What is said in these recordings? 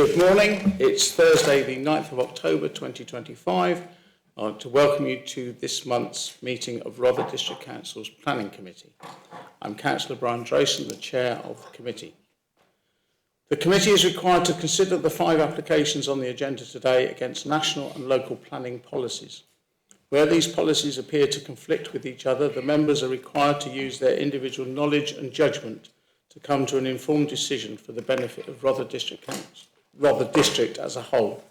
Good morning. It's Thursday, the 9th of October 2025. I'd like to welcome you to this month's meeting of Rother District Council's Planning Committee. I'm Councillor Brian Drayson, the Chair of the committee. The committee is required to consider the 5 applications on the agenda today against national and local planning policies. Where these policies appear to conflict with each other, the members are required to use their individual knowledge and judgment to come to an informed decision for the benefit of Rother District as a whole.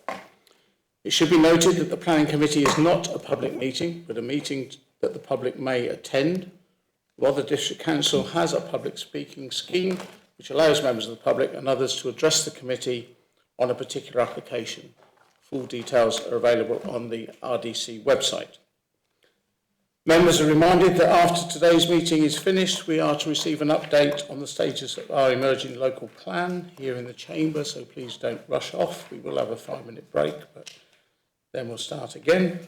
It should be noted that the Planning Committee is not a public meeting, but a meeting that the public may attend. Rother District Council has a public speaking scheme which allows members of the public and others to address the committee on a particular application. Full details are available on the RDC website. Members are reminded that after today's meeting is finished, we are to receive an update on the status of our emerging local plan here in the chamber, so please don't rush off. We will have a 5-minute break, but then we'll start again.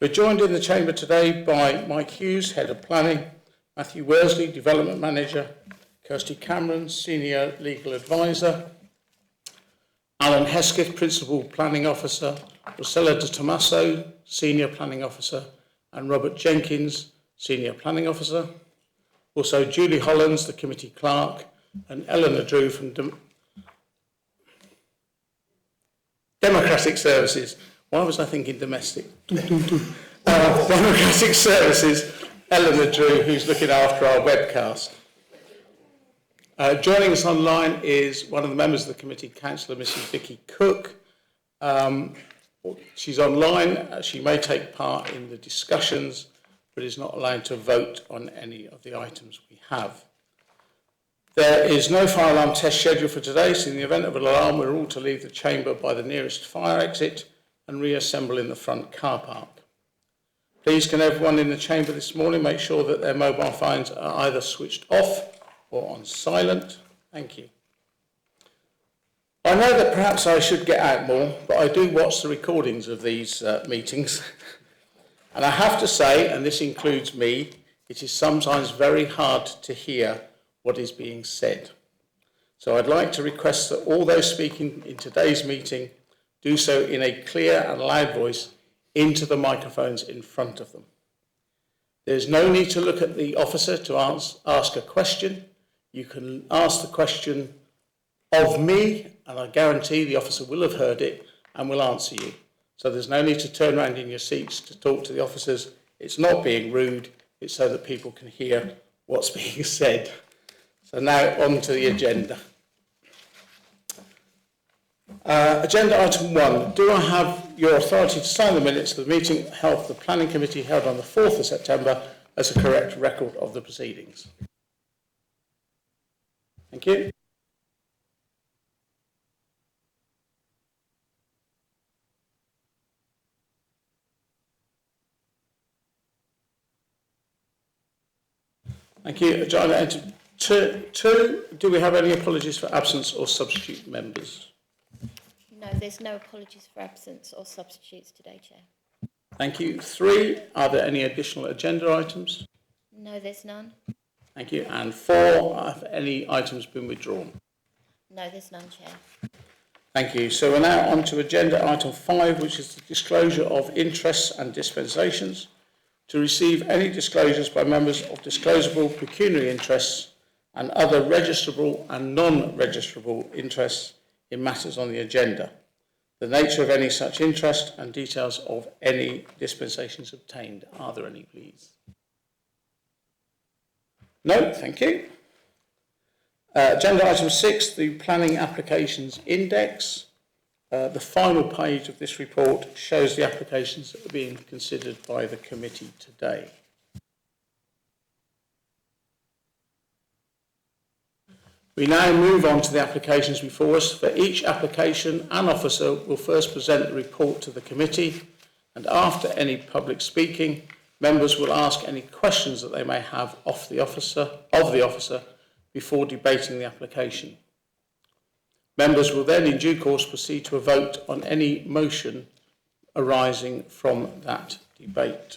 We're joined in the chamber today by Mike Hughes, Head of Planning, Matthew Worsley, Development Manager, Kirsty Cameron, Senior Legal Advisor, Alan Hesketh, Principal Planning Officer, Rosella De Tomaso, Senior Planning Officer, and Robert Jenkins, Senior Planning Officer. Also Julie Hollands, the Committee Clerk, and Eleanor Drew from Democratic Services. Why was I thinking domestic? Democratic Services, Eleanor Drew, who's looking after our webcast. Joining us online is one of the members of the committee, Councillor Mrs Vicky Cook. She's online. She may take part in the discussions, but is not allowed to vote on any of the items we have. There is no fire alarm test scheduled for today, so in the event of an alarm, we're all to leave the chamber by the nearest fire exit and reassemble in the front car park. Please can everyone in the chamber this morning make sure that their mobile phones are either switched off or on silent. Thank you. I know that perhaps I should get out more, but I do watch the recordings of these meetings. And I have to say, and this includes me, it is sometimes very hard to hear what is being said. So I'd like to request that all those speaking in today's meeting do so in a clear and loud voice into the microphones in front of them. There's no need to look at the officer to ask a question. You can ask the question of me, and I guarantee the officer will have heard it and will answer you. So there's no need to turn around in your seats to talk to the officers. It's not being rude, it's so that people can hear what's being said. So now on to the agenda. Agenda item 1. Do I have your authority to sign the minutes of the meeting held the Planning Committee held on the 4th of September as a correct record of the proceedings? Thank you. Thank you. Agenda item 2. Do we have any apologies for absence or substitute members? No, there's no apologies for absence or substitutes today, Chair. Thank you. 3. Are there any additional agenda items? No, there's none. Thank you. And 4. Have any items been withdrawn? No, there's none, Chair. Thank you. So we're now on to agenda item 5, which is the disclosure of interests and dispensations. To receive any disclosures by members of disclosable pecuniary interests and other registrable and non-registrable interests in matters on the agenda, the nature of any such interest and details of any dispensations obtained. Are there any, please? No, thank you. Agenda item 6, the Planning Applications Index. The final page of this report shows the applications that are being considered by the committee today. We now move on to the applications before us. For each application, an officer will first present the report to the committee, and after any public speaking, members will ask any questions that they may have of the officer before debating the application. Members will then in due course proceed to a vote on any motion arising from that debate.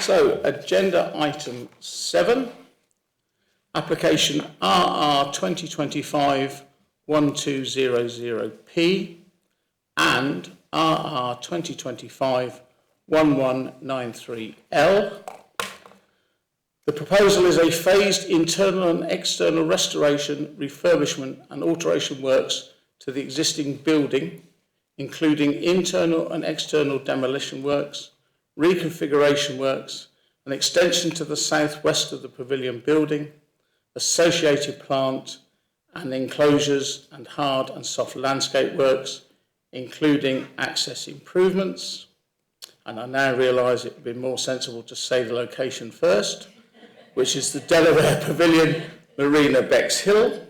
So, agenda item 7, application RR 2025 1200P and RR 2025-1193L. The proposal is a phased internal and external restoration, refurbishment and alteration works to the existing building, including internal and external demolition works, reconfiguration works, an extension to the southwest of the pavilion building, associated plant and enclosures and hard and soft landscape works, including access improvements. And I now realise it would be more sensible to say the location first, which is the Delaware Pavilion, Marina Bexhill.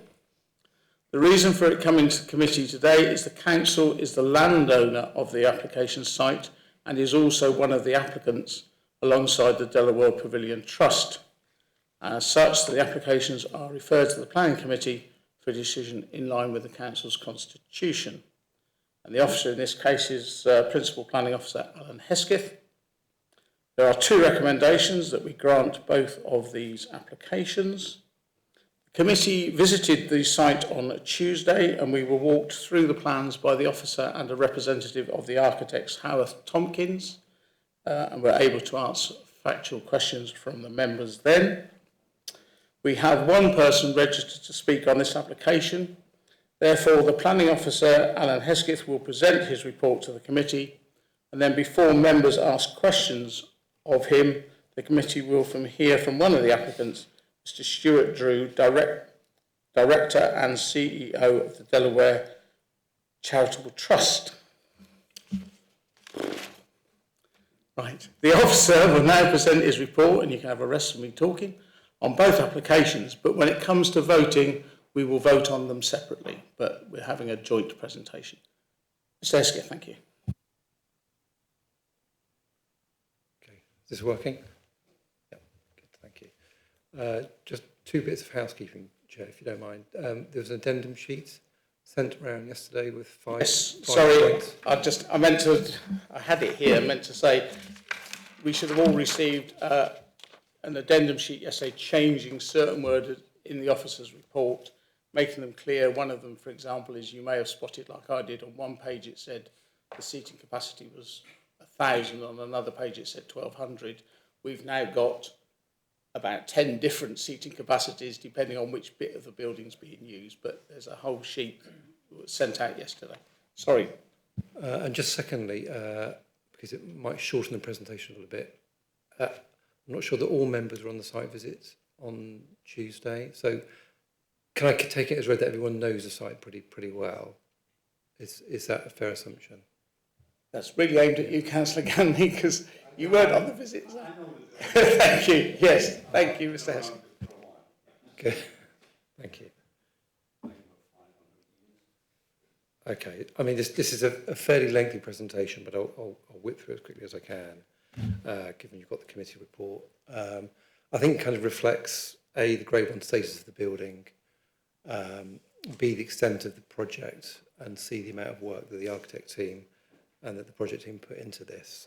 The reason for it coming to committee today is the council is the landowner of the application site and is also one of the applicants alongside the Delaware Pavilion Trust. As such, the applications are referred to the Planning Committee for a decision in line with the council's constitution. And the officer in this case is Principal Planning Officer Alan Hesketh. There are two recommendations that we grant both of these applications. The committee visited the site on Tuesday and we were walked through the plans by the officer and a representative of the architects, Howarth Tompkins, and were able to answer factual questions from the members then. We have one person registered to speak on this application. Therefore, the planning officer, Alan Hesketh, will present his report to the committee, and then before members ask questions of him, the committee will hear from one of the applicants, Mr. Stuart Drew, Director and CEO of the Delaware Charitable Trust. Right. The officer will now present his report, and you can have a rest of me talking, on both applications, but when it comes to voting, we will vote on them separately, but we're having a joint presentation. Mr. Hesketh, thank you. Okay, is this working? Yeah, good, thank you. Just two bits of housekeeping, Chair, if you don't mind. There was an addendum sheet sent around yesterday with five Sorry, points. I had it here, I meant to say, we should have all received an addendum sheet yesterday changing certain words in the officer's report, making them clear. One of them, for example, is you may have spotted, like I did, on one page it said the seating capacity was 1,000, on another page it said 1,200. We've now got about 10 different seating capacities depending on which bit of the building's being used, but there's a whole sheet that was sent out yesterday. Sorry. And just secondly, because it might shorten the presentation a little bit, I'm not sure that all members were on the site visits on Tuesday, so can I take it as read that everyone knows the site pretty well? Is that a fair assumption? That's really aimed at you, Councillor Ganley, because you weren't on the visit. Thank you. Yes, thank you, Mr. Hesketh. Okay, thank you. Okay, I mean, this is a fairly lengthy presentation, but I'll whip through it as quickly as I can, given you've got the committee report. I think it kind of reflects, A, the Grade 1 status of the building, B, the extent of the project, and C, the amount of work that the architect team and that the project team put into this.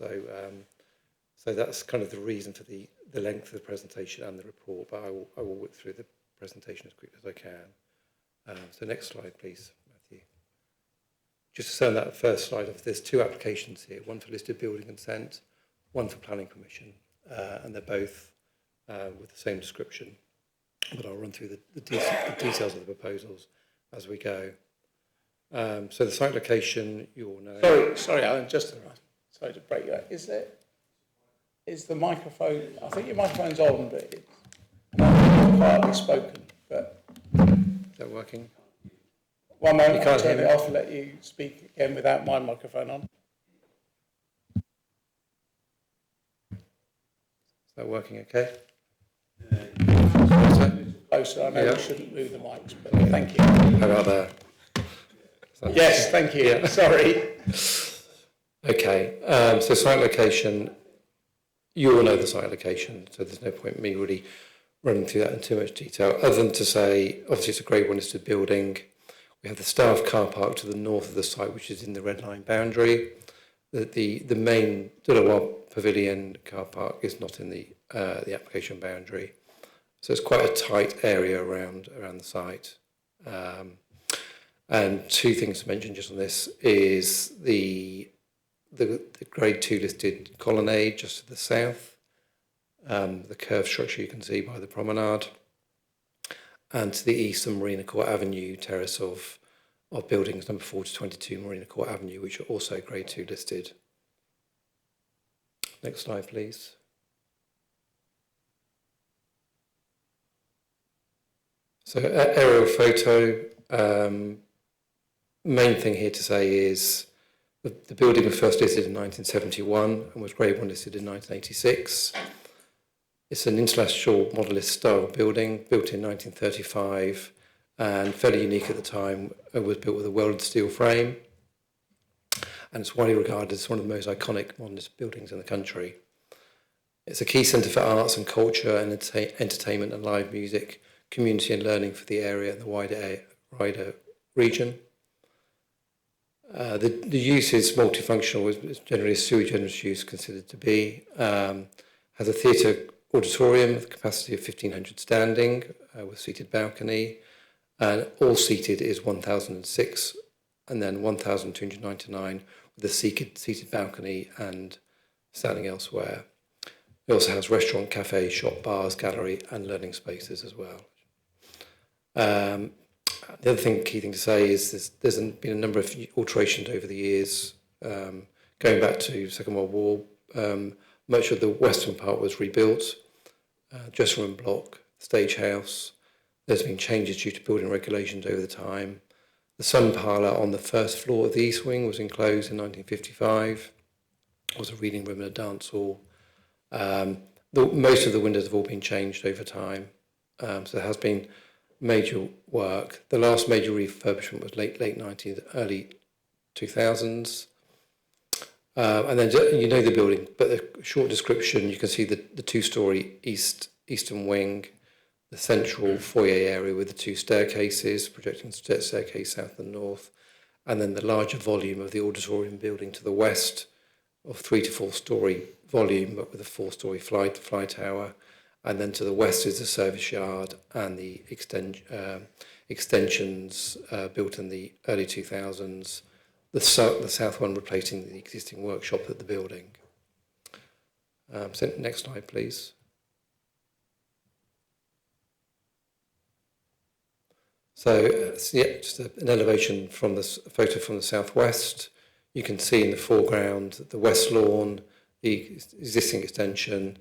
So that's kind of the reason for the length of the presentation and the report, but I will whip through the presentation as quickly as I can. So next slide, please, Matthew. Just to say on that first slide, there's two applications here, one for listed building consent, one for planning permission, and they're both with the same description, but I'll run through the details of the proposals as we go. So the site location, you all know. Sorry, Alan, just sorry to break you out. Is the microphone, I think your microphone's on, but it's quietly spoken. But is that working? One moment, You can't I'll turn hear it me? off and let you speak again without my microphone on. Is that working okay? Closer, I know Yeah. we shouldn't move the mics, but thank you. How about there? Yes, thank you. Yeah. Sorry. Okay, so site location, you all know the site location, so there's no point in me really running through that in too much detail, other than to say, obviously it's a Grade 1 listed building. We have the staff car park to the north of the site, which is in the red line boundary. The main Delaware Pavilion car park is not in the application boundary. So it's quite a tight area around the site. And two things to mention just on this is the grade 2 listed colonnade just to the south, the curved structure you can see by the promenade, and to the east, the Marina Court Avenue terrace of buildings number 4 to 22 Marina Court Avenue, which are also grade 2 listed. Next slide, please. So aerial photo, main thing here to say is the building was first listed in 1971 and was grade 1 listed in 1986. It's an international modernist style building built in 1935 and fairly unique at the time. It was built with a welded steel frame, and it's widely regarded as one of the most iconic modernist buildings in the country. It's a key centre for arts and culture and entertainment and live music, community and learning for the area and the wider region. The use is multifunctional, is generally a sui generis use considered to be. Has a theatre auditorium with a capacity of 1,500 standing with seated balcony. And all seated is 1,006 and then 1,299 with a seated balcony and standing elsewhere. It also has restaurant, cafe, shop, bars, gallery and learning spaces as well. The other key thing to say is there's been a number of alterations over the years. Going back to Second World War, much of the western part was rebuilt, dressing room block, stage house. There's been changes due to building regulations over the time. The sun parlour on the first floor of the east wing was enclosed in 1955. It was a reading room and a dance hall. Most of the windows have all been changed over time. So there has been major work. The last major refurbishment was late 90s, early 2000s. And then you know the building, but the short description, you can see the two-storey eastern wing, the central foyer area with the two staircases, projecting staircase south and north, and then the larger volume of the auditorium building to the west of 3 to 4 storey volume, but with a 4-storey fly tower. And then to the west is the service yard and the extensions built in the early 2000s. The south one replacing the existing workshop at the building. So next slide, please. So yeah, just an elevation from this photo from the southwest. You can see in the foreground the west lawn, the existing extension,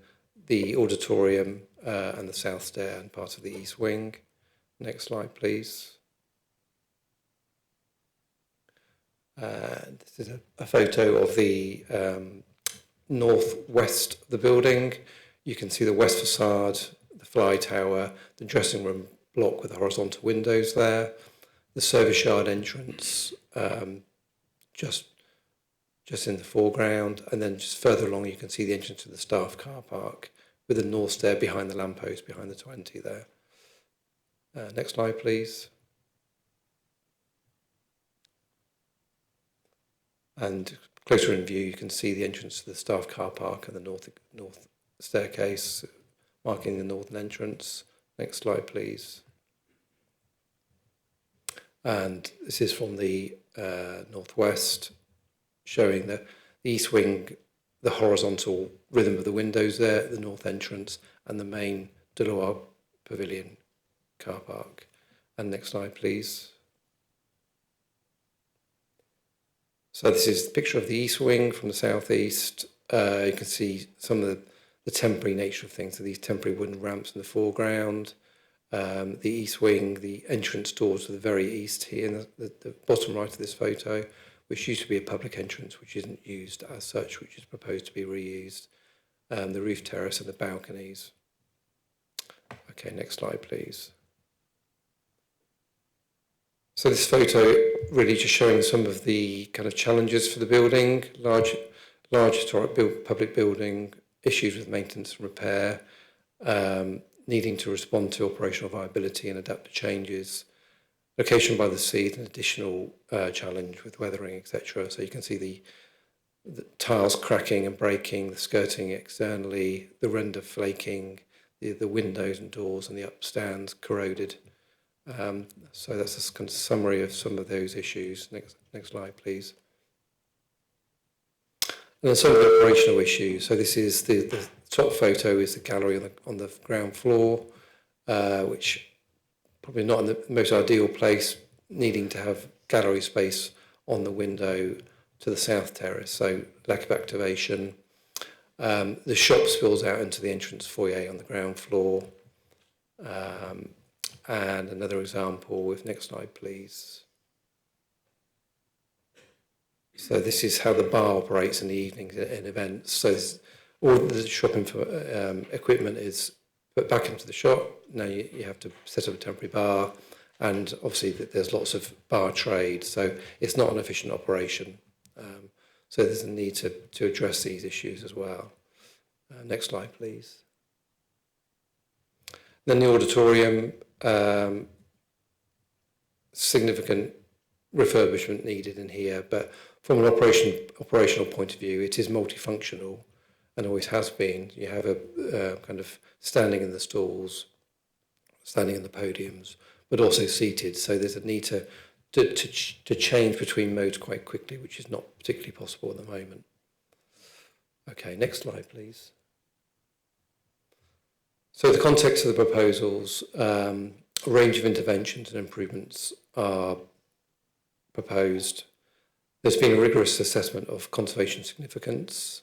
the auditorium and the south stair and part of the east wing. Next slide, please. This is a photo of the northwest of the building. You can see the west facade, the fly tower, the dressing room block with the horizontal windows there, the service yard entrance just in the foreground, and then just further along you can see the entrance to the staff car park with the north stair behind the lamppost behind the 20 there. Next slide, please. And closer in view, you can see the entrance to the staff car park and the north staircase, marking the northern entrance. Next slide, please. And this is from the northwest, showing the east wing, the horizontal rhythm of the windows there, the north entrance, and the main De Loire Pavilion car park. And next slide, please. So this is the picture of the east wing from the southeast. You can see some of the temporary nature of things. So these temporary wooden ramps in the foreground. The east wing, the entrance doors to the very east here in the bottom right of this photo, which used to be a public entrance, which isn't used as such, which is proposed to be reused. The roof terrace and the balconies. Okay, next slide, please. So this photo really just showing some of the kind of challenges for the building, large historic public building, issues with maintenance and repair, needing to respond to operational viability and adapt to changes, location by the sea, an additional challenge with weathering, etc. So you can see the tiles cracking and breaking, the skirting externally, the render flaking, the windows and doors and the upstands corroded. So that's a kind of summary of some of those issues. Next slide, please. And then some of the operational issues. So this is the top photo is the gallery on the ground floor, which probably not in the most ideal place, needing to have gallery space on the window to the south terrace. So lack of activation. The shop spills out into the entrance foyer on the ground floor. And another example with next slide, please. So this is how the bar operates in the evenings in events. So all the shopping for, equipment is put back into the shop. Now you have to set up a temporary bar, and obviously there's lots of bar trade, so it's not an efficient operation. So there's a need to address these issues as well. Next slide, please. Then the auditorium, significant refurbishment needed in here, but from an operational point of view, it is multifunctional and always has been. You have a kind of standing in the stalls, standing in the podiums, but also seated. So there's a need to change between modes quite quickly, which is not particularly possible at the moment. Okay, next slide, please. So the context of the proposals, a range of interventions and improvements are proposed. There's been a rigorous assessment of conservation significance.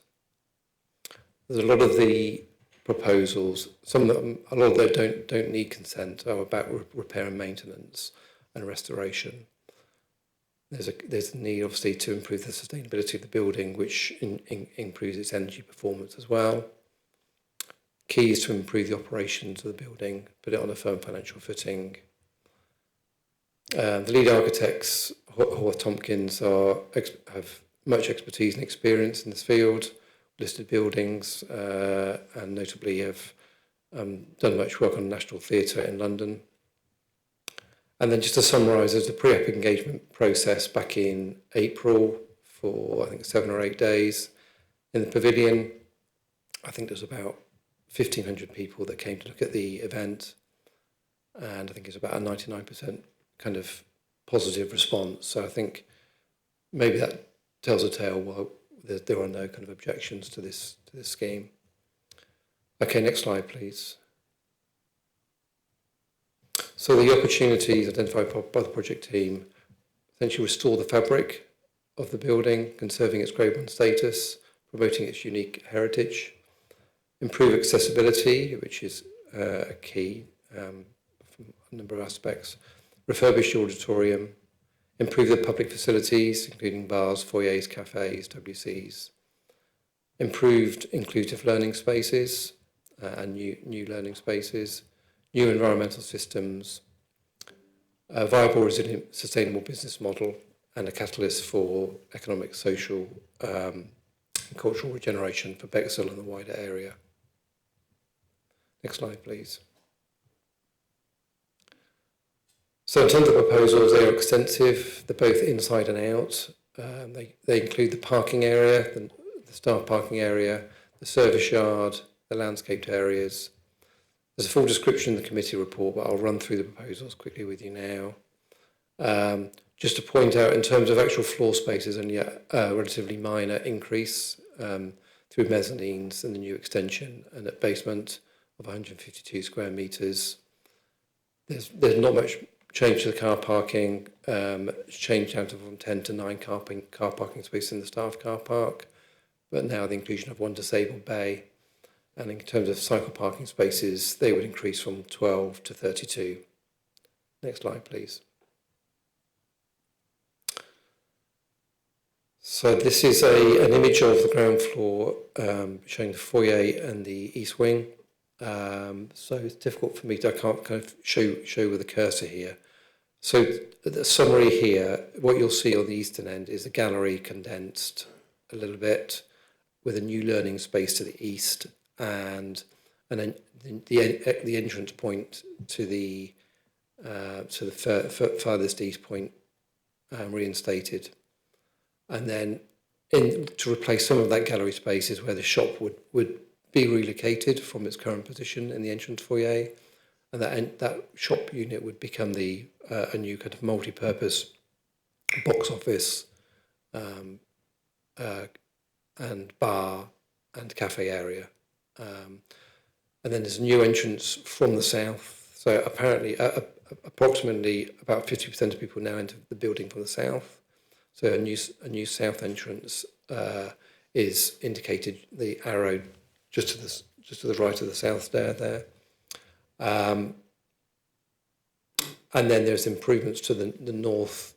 There's a lot of the proposals, a lot of them don't need consent, are about repair and maintenance and restoration. There's a need, obviously, to improve the sustainability of the building, which improves its energy performance as well. Key is to improve the operations of the building, put it on a firm financial footing. The lead architects, Howard Tompkins, have much expertise and experience in this field, listed buildings, and notably have done much work on the National Theatre in London. And then just to summarise, there's a pre-op engagement process back in April for, I think, 7 or 8 days in the pavilion. I think there's about 1,500 people that came to look at the event, and I think it's about a 99% kind of positive response. So I think maybe that tells a tale. Well, there are no kind of objections to this scheme. Okay, next slide, please. So the opportunities identified by the project team essentially restore the fabric of the building, conserving its Grade 1 status, promoting its unique heritage, improve accessibility, which is a key from a number of aspects, refurbish the auditorium, improve the public facilities, including bars, foyers, cafes, WCs, improved inclusive learning spaces and new learning spaces, new environmental systems, a viable, resilient, sustainable business model, and a catalyst for economic, social, and cultural regeneration for Bexhill and the wider area. Next slide, please. So in terms of proposals, they are extensive. They're both inside and out. They include the parking area, the staff parking area, the service yard, the landscaped areas. There's a full description in the committee report, but I'll run through the proposals quickly with you now. Just to point out, in terms of actual floor spaces, only a relatively minor increase through mezzanines and the new extension and at basement of 152 square metres. There's not much change to the car parking. It's changed down from 10 to 9 car parking spaces in the staff car park, but now the inclusion of 1 disabled bay. And in terms of cycle parking spaces, they would increase from 12 to 32. Next slide, please. So this is an image of the ground floor showing the foyer and the east wing. So it's difficult for me to, I can't kind of show with the cursor here. So the summary here, what you'll see on the eastern end is the gallery condensed a little bit with a new learning space to the east, and then the entrance point to the farthest east point reinstated, and then to replace some of that gallery space is where the shop would be relocated from its current position in the entrance foyer, and that shop unit would become a new kind of multi-purpose box office and bar and cafe area. And then there's a new entrance from the south. So apparently, approximately about 50% of people now enter the building from the south. So a new south entrance is indicated, the arrow just to the right of the south stair there. And then there's improvements to the north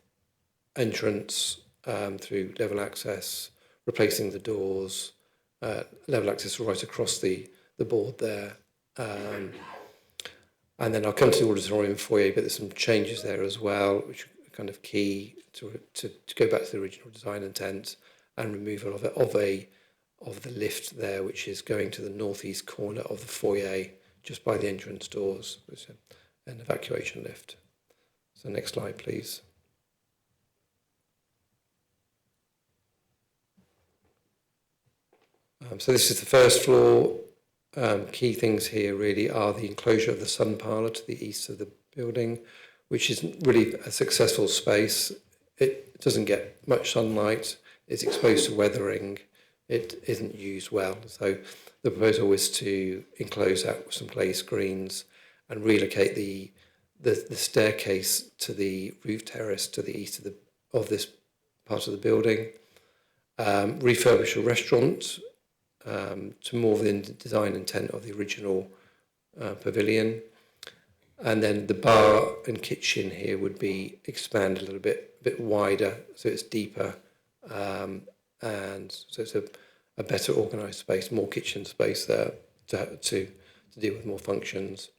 entrance through level access, replacing the doors, level access right across the board there. And then I'll come to the auditorium foyer, but there's some changes there as well, which are kind of key to go back to the original design intent, and removal of the lift there, which is going to the northeast corner of the foyer, just by the entrance doors, which is an evacuation lift. So next slide, please. So this is the first floor. Key things here really are the enclosure of the sun parlour to the east of the building, which isn't really a successful space. It doesn't get much sunlight. It's exposed to weathering. It isn't used well. So the proposal was to enclose that with some clay screens and relocate the staircase to the roof terrace to the east of this part of the building. Refurbish a restaurant to more within the design intent of the original pavilion. And then the bar and kitchen here would be expanded a little bit wider, so it's deeper, and so it's a better organised space, more kitchen space there to deal with more functions.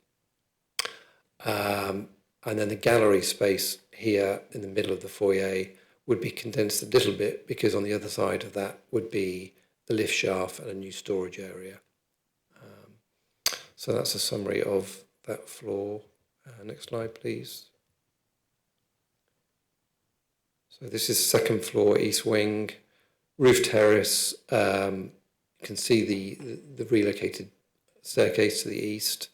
And then the gallery space here in the middle of the foyer would be condensed a little bit, because on the other side of that would be the lift shaft and a new storage area. So that's a summary of that floor. Next slide, please. So this is second floor, east wing, roof terrace. You can see the relocated staircase to the east,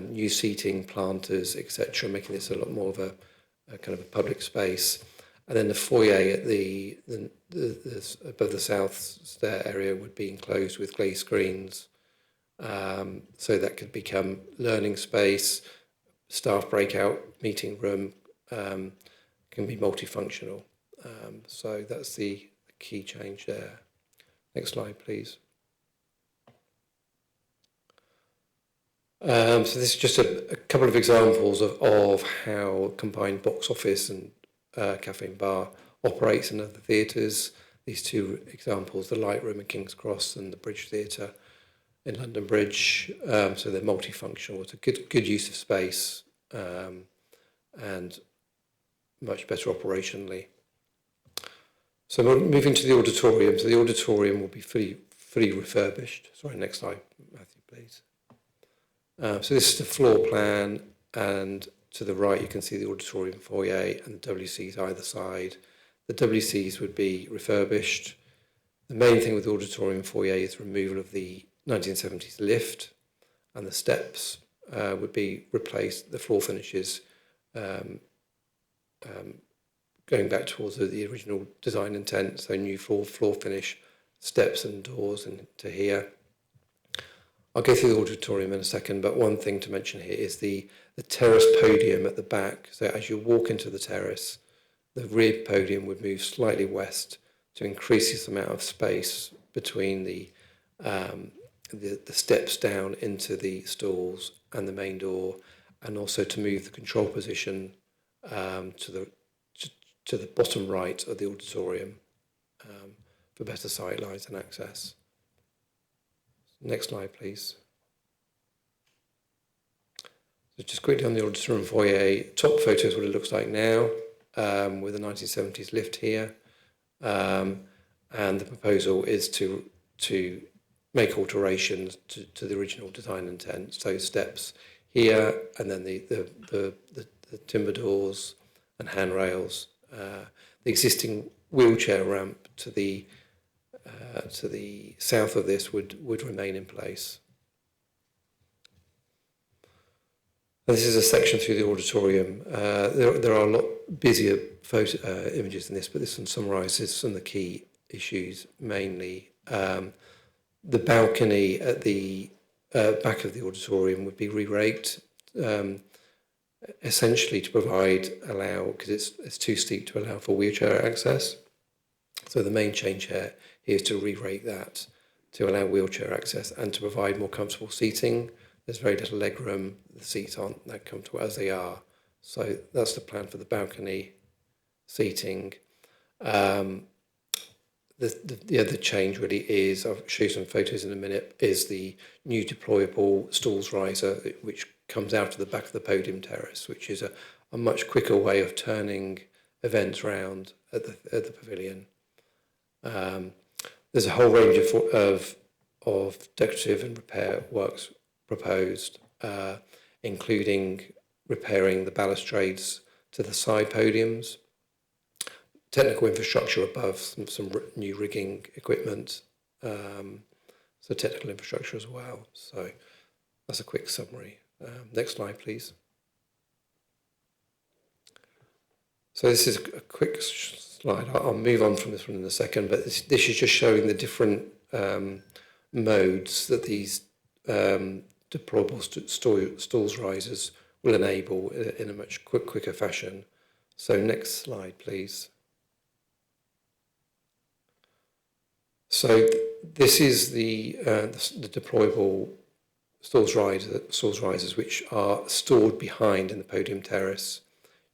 new seating, planters, etc., making this a lot more of a kind of a public space. And then the foyer at the above the south stair area would be enclosed with glazed screens, so that could become learning space, staff breakout, meeting room, can be multifunctional. So that's the key change there. Next slide, please. So this is just a couple of examples of how combined box office and cafe and bar operates in other theatres. These two examples, the Light Room in King's Cross and the Bridge Theatre in London Bridge, so they're multifunctional. It's a good use of space, and much better operationally. So moving to the auditorium. So the auditorium will be fully refurbished. Sorry, next slide, Matthew, please. So this is the floor plan, and to the right you can see the auditorium foyer and the WCs either side. The WCs would be refurbished. The main thing with the auditorium foyer is removal of the 1970s lift, and the steps would be replaced, the floor finishes going back towards the original design intent, so new floor finish, steps and doors into here. I'll go through the auditorium in a second, but one thing to mention here is the terrace podium at the back. So as you walk into the terrace, the rear podium would move slightly west to increase this amount of space between the steps down into the stalls and the main door, and also to move the control position to the bottom right of the auditorium for better sight lines and access. Next slide, please. So just quickly on the auditorium foyer, top photo is what it looks like now, with a 1970s lift here, and the proposal is to make alterations to the original design intent. So steps here, and then the timber doors and handrails. The existing wheelchair ramp to the south of this would remain in place. And this is a section through the auditorium. There are a lot busier photo images than this, but this one summarises some of the key issues, mainly. The balcony at the back of the auditorium would be re-raked, essentially to allow, because it's too steep to allow for wheelchair access. So the main change here is to re-rake that to allow wheelchair access and to provide more comfortable seating. There's very little leg room. The seats aren't that comfortable as they are. So that's the plan for the balcony seating. The other change really is, I'll show you some photos in a minute, is the new deployable stalls riser, which comes out of the back of the podium terrace, which is a much quicker way of turning events round at the pavilion. There's a whole range of decorative and repair works proposed, including repairing the balustrades to the side podiums, technical infrastructure above, some new rigging equipment, so technical infrastructure as well. So that's a quick summary. Next slide, please. So this is a quick slide. I'll move on from this one in a second, but this is just showing the different modes that these deployable stalls risers will enable in a much quicker fashion. So next slide, please. So this is the deployable stalls risers, which are stored behind in the podium terrace.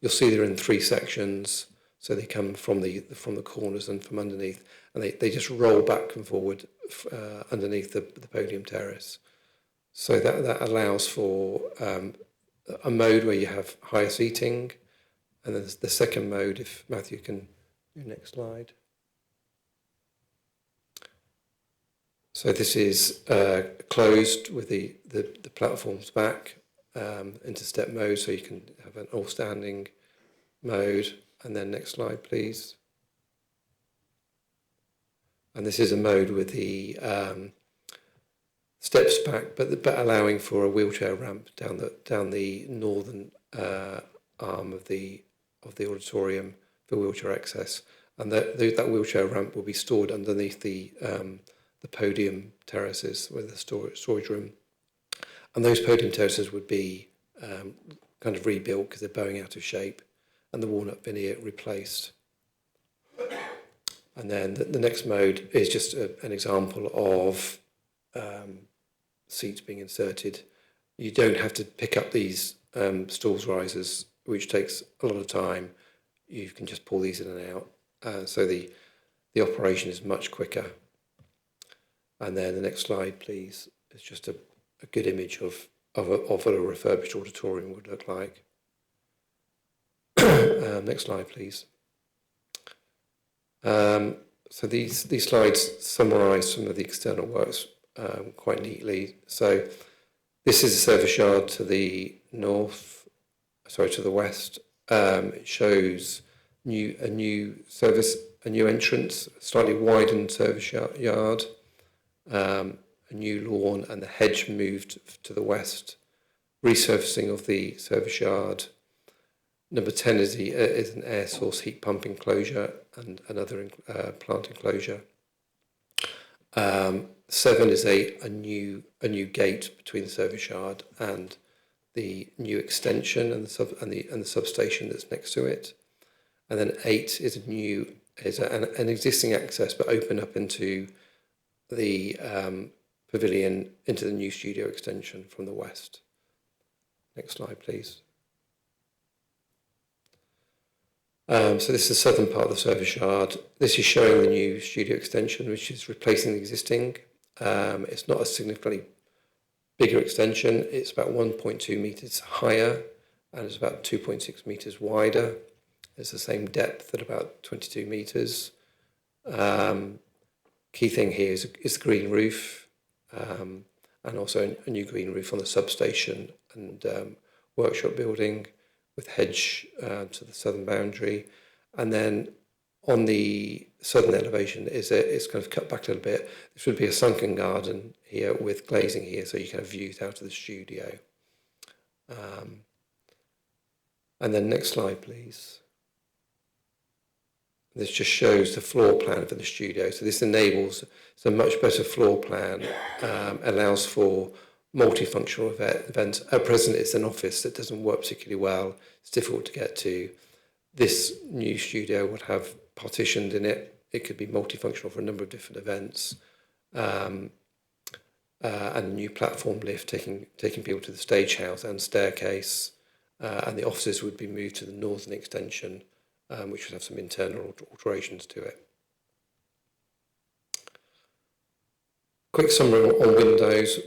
You'll see they're in 3 sections, so they come from the corners and from underneath, and they just roll back and forward underneath the podium terrace. So that allows for a mode where you have higher seating, and then the second mode, if Matthew can do next slide. So this is closed with the platforms back into step mode, so you can have an all-standing mode. And then next slide, please. And this is a mode with the steps back, but allowing for a wheelchair ramp down the northern arm of the auditorium for wheelchair access. And that wheelchair ramp will be stored underneath the podium terraces with the storage room. And those podium terraces would be kind of rebuilt because they're bowing out of shape, and the walnut veneer replaced. And then the next mode is just an example of seats being inserted. You don't have to pick up these stalls risers, which takes a lot of time. You can just pull these in and out. So the operation is much quicker. And then the next slide, please, is just a good image of what a refurbished auditorium would look like. Next slide, please. So these slides summarise some of the external works quite neatly. So this is a service yard to the west. It shows a new entrance, slightly widened service yard, a new lawn, and the hedge moved to the west. Resurfacing of the service yard. Number 10 is an air source heat pump enclosure and another plant enclosure. 7 is a new gate between the service yard and the new extension and the substation that's next to it. And then 8 is an existing access but open up into the pavilion, into the new studio extension from the west. Next slide, please. So this is the southern part of the service yard. This is showing the new studio extension, which is replacing the existing. It's not a significantly bigger extension. It's about 1.2 metres higher and it's about 2.6 metres wider. It's the same depth at about 22 metres. Key thing here is the green roof, and also a new green roof on the substation and workshop building, with hedge to the southern boundary. And then on the southern elevation it's kind of cut back a little bit. This would be a sunken garden here with glazing here, so you can have views out of the studio. And then next slide, please. This just shows the floor plan for the studio. So this enables a much better floor plan, allows for multifunctional events. At present, it's an office that doesn't work particularly well. It's difficult to get to. This new studio would have partitioned in it. It could be multifunctional for a number of different events. And a new platform lift taking people to the stage house and staircase. And the offices would be moved to the northern extension, which would have some internal alterations to it. Quick summary on windows.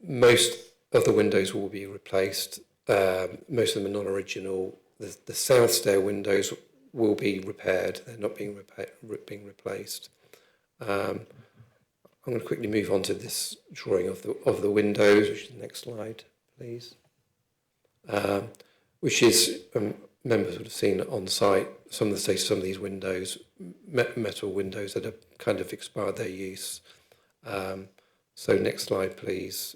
Most of the windows will be replaced. Most of them are non-original. The south stair windows will be repaired. They're not being replaced. I'm going to quickly move on to this drawing of the windows, which is the next slide, please. Which is members would have seen on site some of these windows, metal windows that have kind of expired their use. So next slide, please.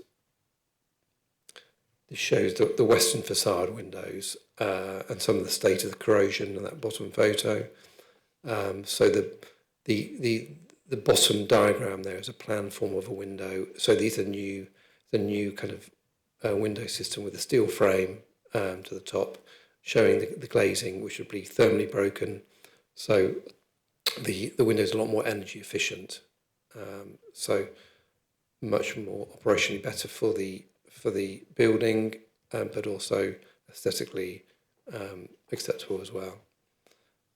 This shows the western facade windows and some of the state of the corrosion in that bottom photo. So the bottom diagram there is a plan form of a window. So these are the new kind of window system with a steel frame to the top, showing the glazing, which would be thermally broken. So the window is a lot more energy efficient. So much more operationally better for the building, but also aesthetically acceptable as well.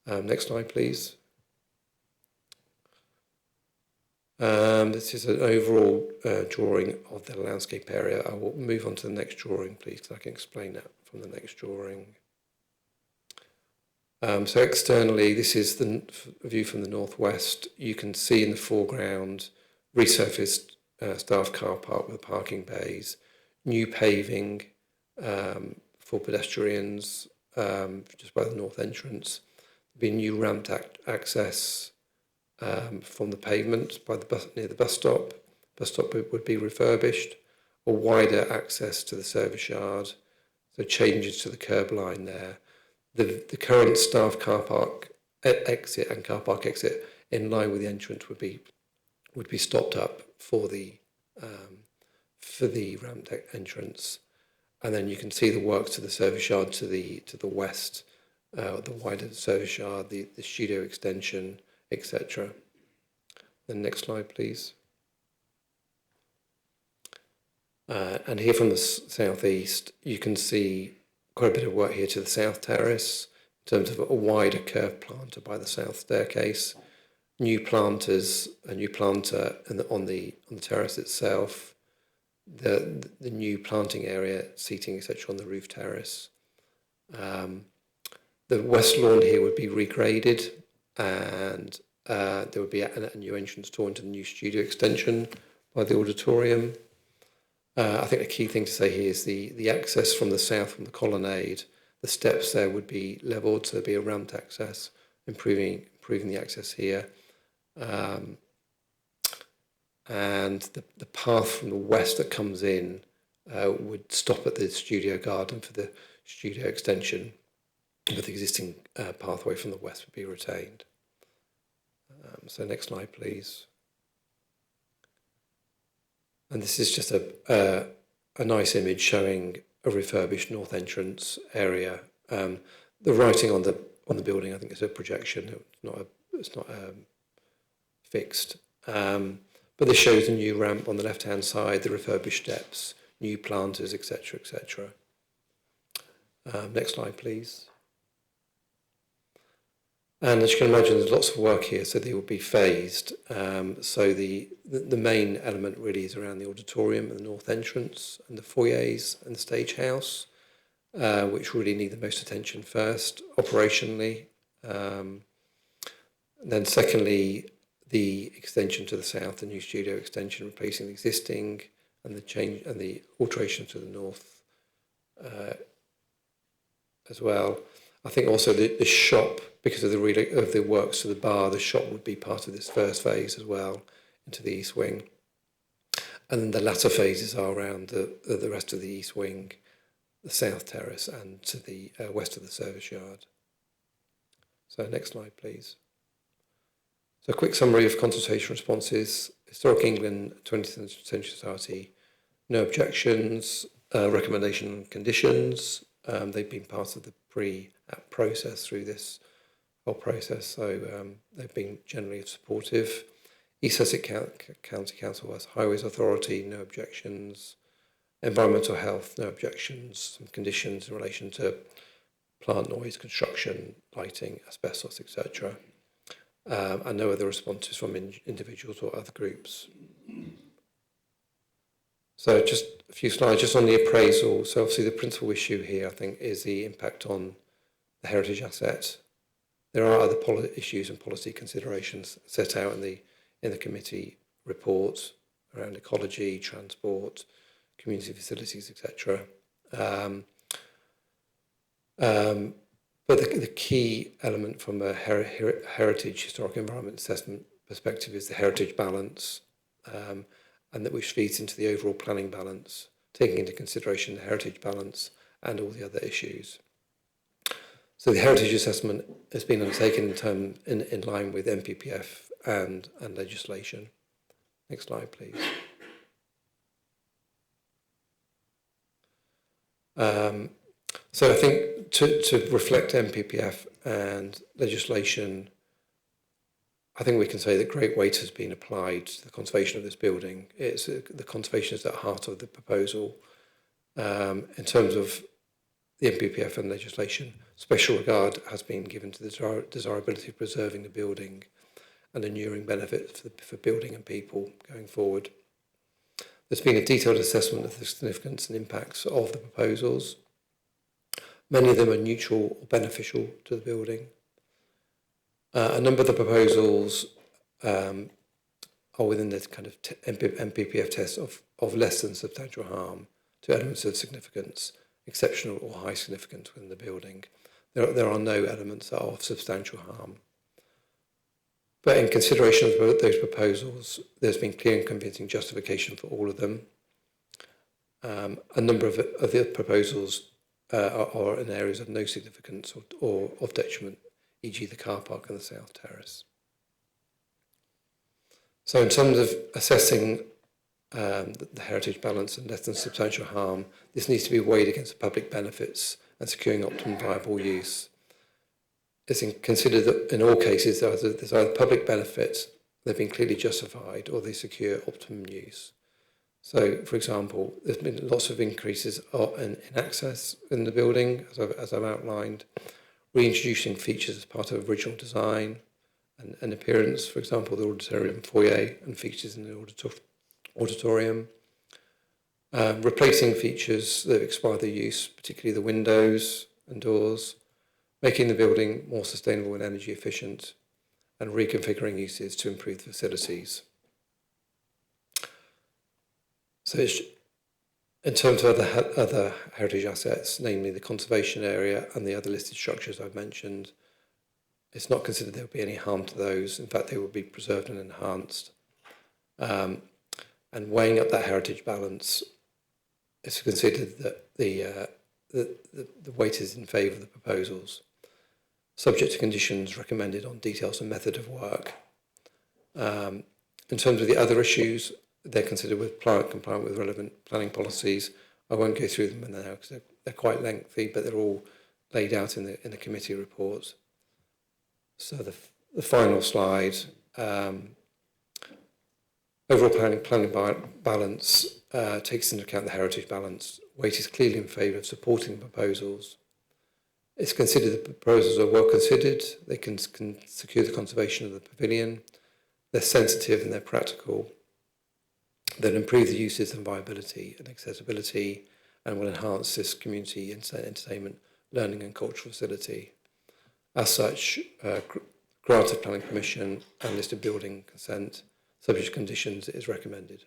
Next slide, please. This is an overall drawing of the landscape area. I will move on to the next drawing, please, because I can explain that from the next drawing. So externally, this is the view from the northwest. You can see in the foreground resurfaced staff car park with parking bays, new paving for pedestrians just by the north entrance. There'll be new ramped access from the pavement by near the bus stop. Bus stop would be refurbished, or wider access to the service yard. So changes to the curb line there. The current staff car park exit and car park exit in line with the entrance would be stopped up for the ramped entrance, and then you can see the works to the service yard to the west, the wider service yard, the studio extension, etc. The next slide, please. And here from the southeast, you can see quite a bit of work here to the south terrace in terms of a wider curved planter by the south staircase, new planters, a new planter on the terrace itself, the new planting area, seating, etc. on the roof terrace. The west lawn here would be regraded, and there would be a new entrance door into the new studio extension by the auditorium. I think the key thing to say here is the access from the south, from the colonnade. The steps there would be levelled, so there'd be a ramped access, improving the access here. And the path from the west that comes in would stop at the studio garden for the studio extension, but the existing pathway from the west would be retained. So next slide, please. And this is just a nice image showing a refurbished north entrance area. The writing on the building, I think, is a projection. It's not fixed. But this shows a new ramp on the left-hand side, the refurbished steps, new planters, etc., etc. Next slide, please. And as you can imagine, there's lots of work here, so they will be phased. So the main element really is around the auditorium and the north entrance and the foyers and the stage house, which really need the most attention first, operationally. And then secondly, the extension to the south, the new studio extension, replacing the existing, and the change and the alteration to the north as well. I think also the shop, because of the works to the bar, the shop would be part of this first phase as well, into the east wing. And then the latter phases are around the rest of the east wing, the South Terrace and to the west of the service yard. So next slide, please. So a quick summary of consultation responses. Historic England 20th Century Society, no objections. Recommendation and conditions. They've been part of the pre-app process through this whole process, so they've been generally supportive. East Sussex County Council West Highways Authority, no objections. Environmental Health, no objections. Some conditions in relation to plant noise, construction, lighting, asbestos, etc. And no other responses from individuals or other groups. So just a few slides just on the appraisal. So obviously the principal issue here, I think, is the impact on the heritage asset. There are other issues and policy considerations set out in the committee report around ecology, transport, community facilities, etc. But the key element from a heritage historic environment assessment perspective is the heritage balance, and which feeds into the overall planning balance, taking into consideration the heritage balance and all the other issues. So the heritage assessment has been undertaken in line with NPPF and legislation. Next slide, please. So I think to reflect NPPF and legislation, I think we can say that great weight has been applied to the conservation of this building. The conservation is at the heart of the proposal. In terms of the NPPF and legislation, special regard has been given to the desirability of preserving the building and enduring benefit for building and people going forward. There's been a detailed assessment of the significance and impacts of the proposals. Many of them are neutral or beneficial to the building. A number of the proposals are within the kind of NPPF test of less than substantial harm to elements of significance, exceptional or high significance within the building. There are no elements that are of substantial harm. But in consideration of those proposals, there's been clear and convincing justification for all of them. A number of the proposals are in areas of no significance or of detriment, e.g. the car park and the South Terrace. So in terms of assessing the heritage balance and less than substantial harm, this needs to be weighed against the public benefits and securing optimum viable use. It's considered that in all cases there's either public benefits, they've been clearly justified, or they secure optimum use. So, for example, there's been lots of increases in access in the building, as I've outlined, reintroducing features as part of original design and appearance, for example, the auditorium foyer and features in the auditorium, replacing features that expire their use, particularly the windows and doors, making the building more sustainable and energy efficient, and reconfiguring uses to improve the facilities. So in terms of other heritage assets, namely the conservation area and the other listed structures I've mentioned, it's not considered there will be any harm to those. In fact, they will be preserved and enhanced. And weighing up that heritage balance, it's considered that the weight is in favour of the proposals, subject to conditions recommended on details and method of work. In terms of the other issues, they're considered compliant with relevant planning policies. I won't go through them now because they're quite lengthy, but they're all laid out in the committee reports. So the final slide, overall planning balance takes into account the heritage balance. Weight is clearly in favour of supporting the proposals. It's considered the proposals are well considered. They can secure the conservation of the pavilion. They're sensitive and they're practical. They'll improve the uses and viability and accessibility, and will enhance this community entertainment, learning and cultural facility. As such, grant of planning permission and listed building consent, subject to conditions, is recommended.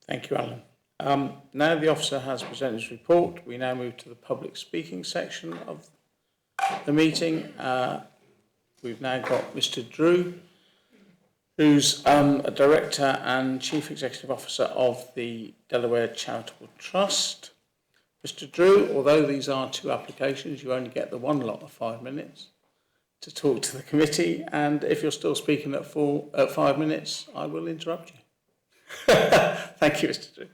Thank you, Alan. Now the officer has presented his report, we now move to the public speaking section of the meeting. We've now got Mr. Drew, who's a Director and Chief Executive Officer of the Delaware Charitable Trust. Mr. Drew, although these are 2 applications, you only get the one lot of 5 minutes to talk to the committee, and if you're still speaking at 5 minutes, I will interrupt you. Thank you, Mr. Drew.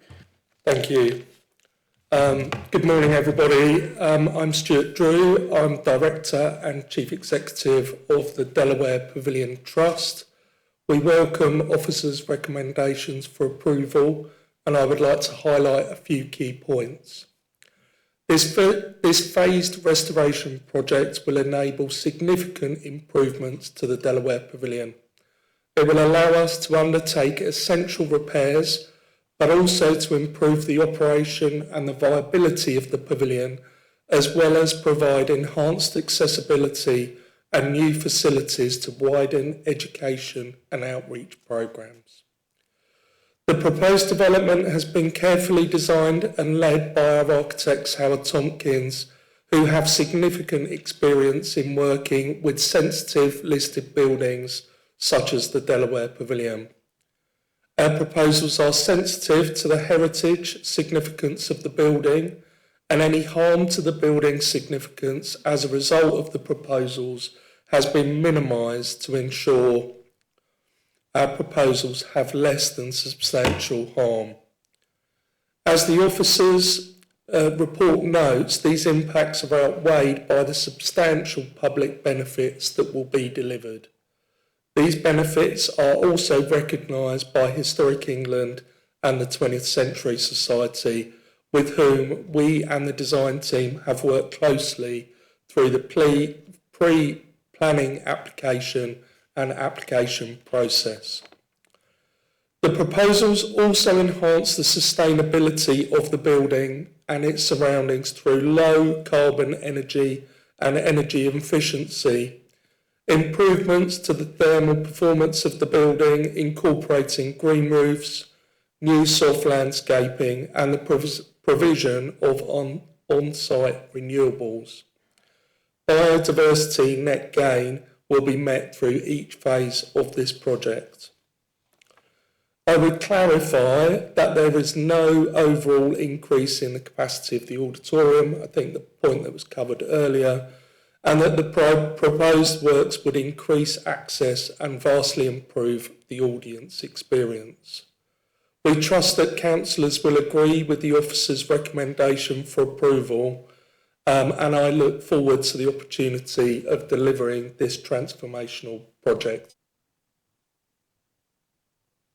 Thank you. Good morning, everybody. I'm Stuart Drew. I'm Director and Chief Executive of the Delaware Pavilion Trust. We welcome officers' recommendations for approval, and I would like to highlight a few key points. This phased restoration project will enable significant improvements to the Delaware Pavilion. It will allow us to undertake essential repairs, but also to improve the operation and the viability of the pavilion, as well as provide enhanced accessibility and new facilities to widen education and outreach programs. The proposed development has been carefully designed and led by our architects Howard Tompkins, who have significant experience in working with sensitive listed buildings such as the Delaware Pavilion. Our proposals are sensitive to the heritage significance of the building, and any harm to the building's significance as a result of the proposals has been minimised to ensure our proposals have less than substantial harm. As the officers' report notes, these impacts are outweighed by the substantial public benefits that will be delivered. These benefits are also recognised by Historic England and the 20th Century Society, with whom we and the design team have worked closely through the pre-planning application and application process. The proposals also enhance the sustainability of the building and its surroundings through low carbon energy and energy efficiency, improvements to the thermal performance of the building, incorporating green roofs, new soft landscaping, and the provision of on-site renewables. Biodiversity net gain will be met through each phase of this project. I would clarify that there is no overall increase in the capacity of the auditorium, I think the point that was covered earlier, and that the proposed works would increase access and vastly improve the audience experience. We trust that councillors will agree with the officer's recommendation for approval, and I look forward to the opportunity of delivering this transformational project.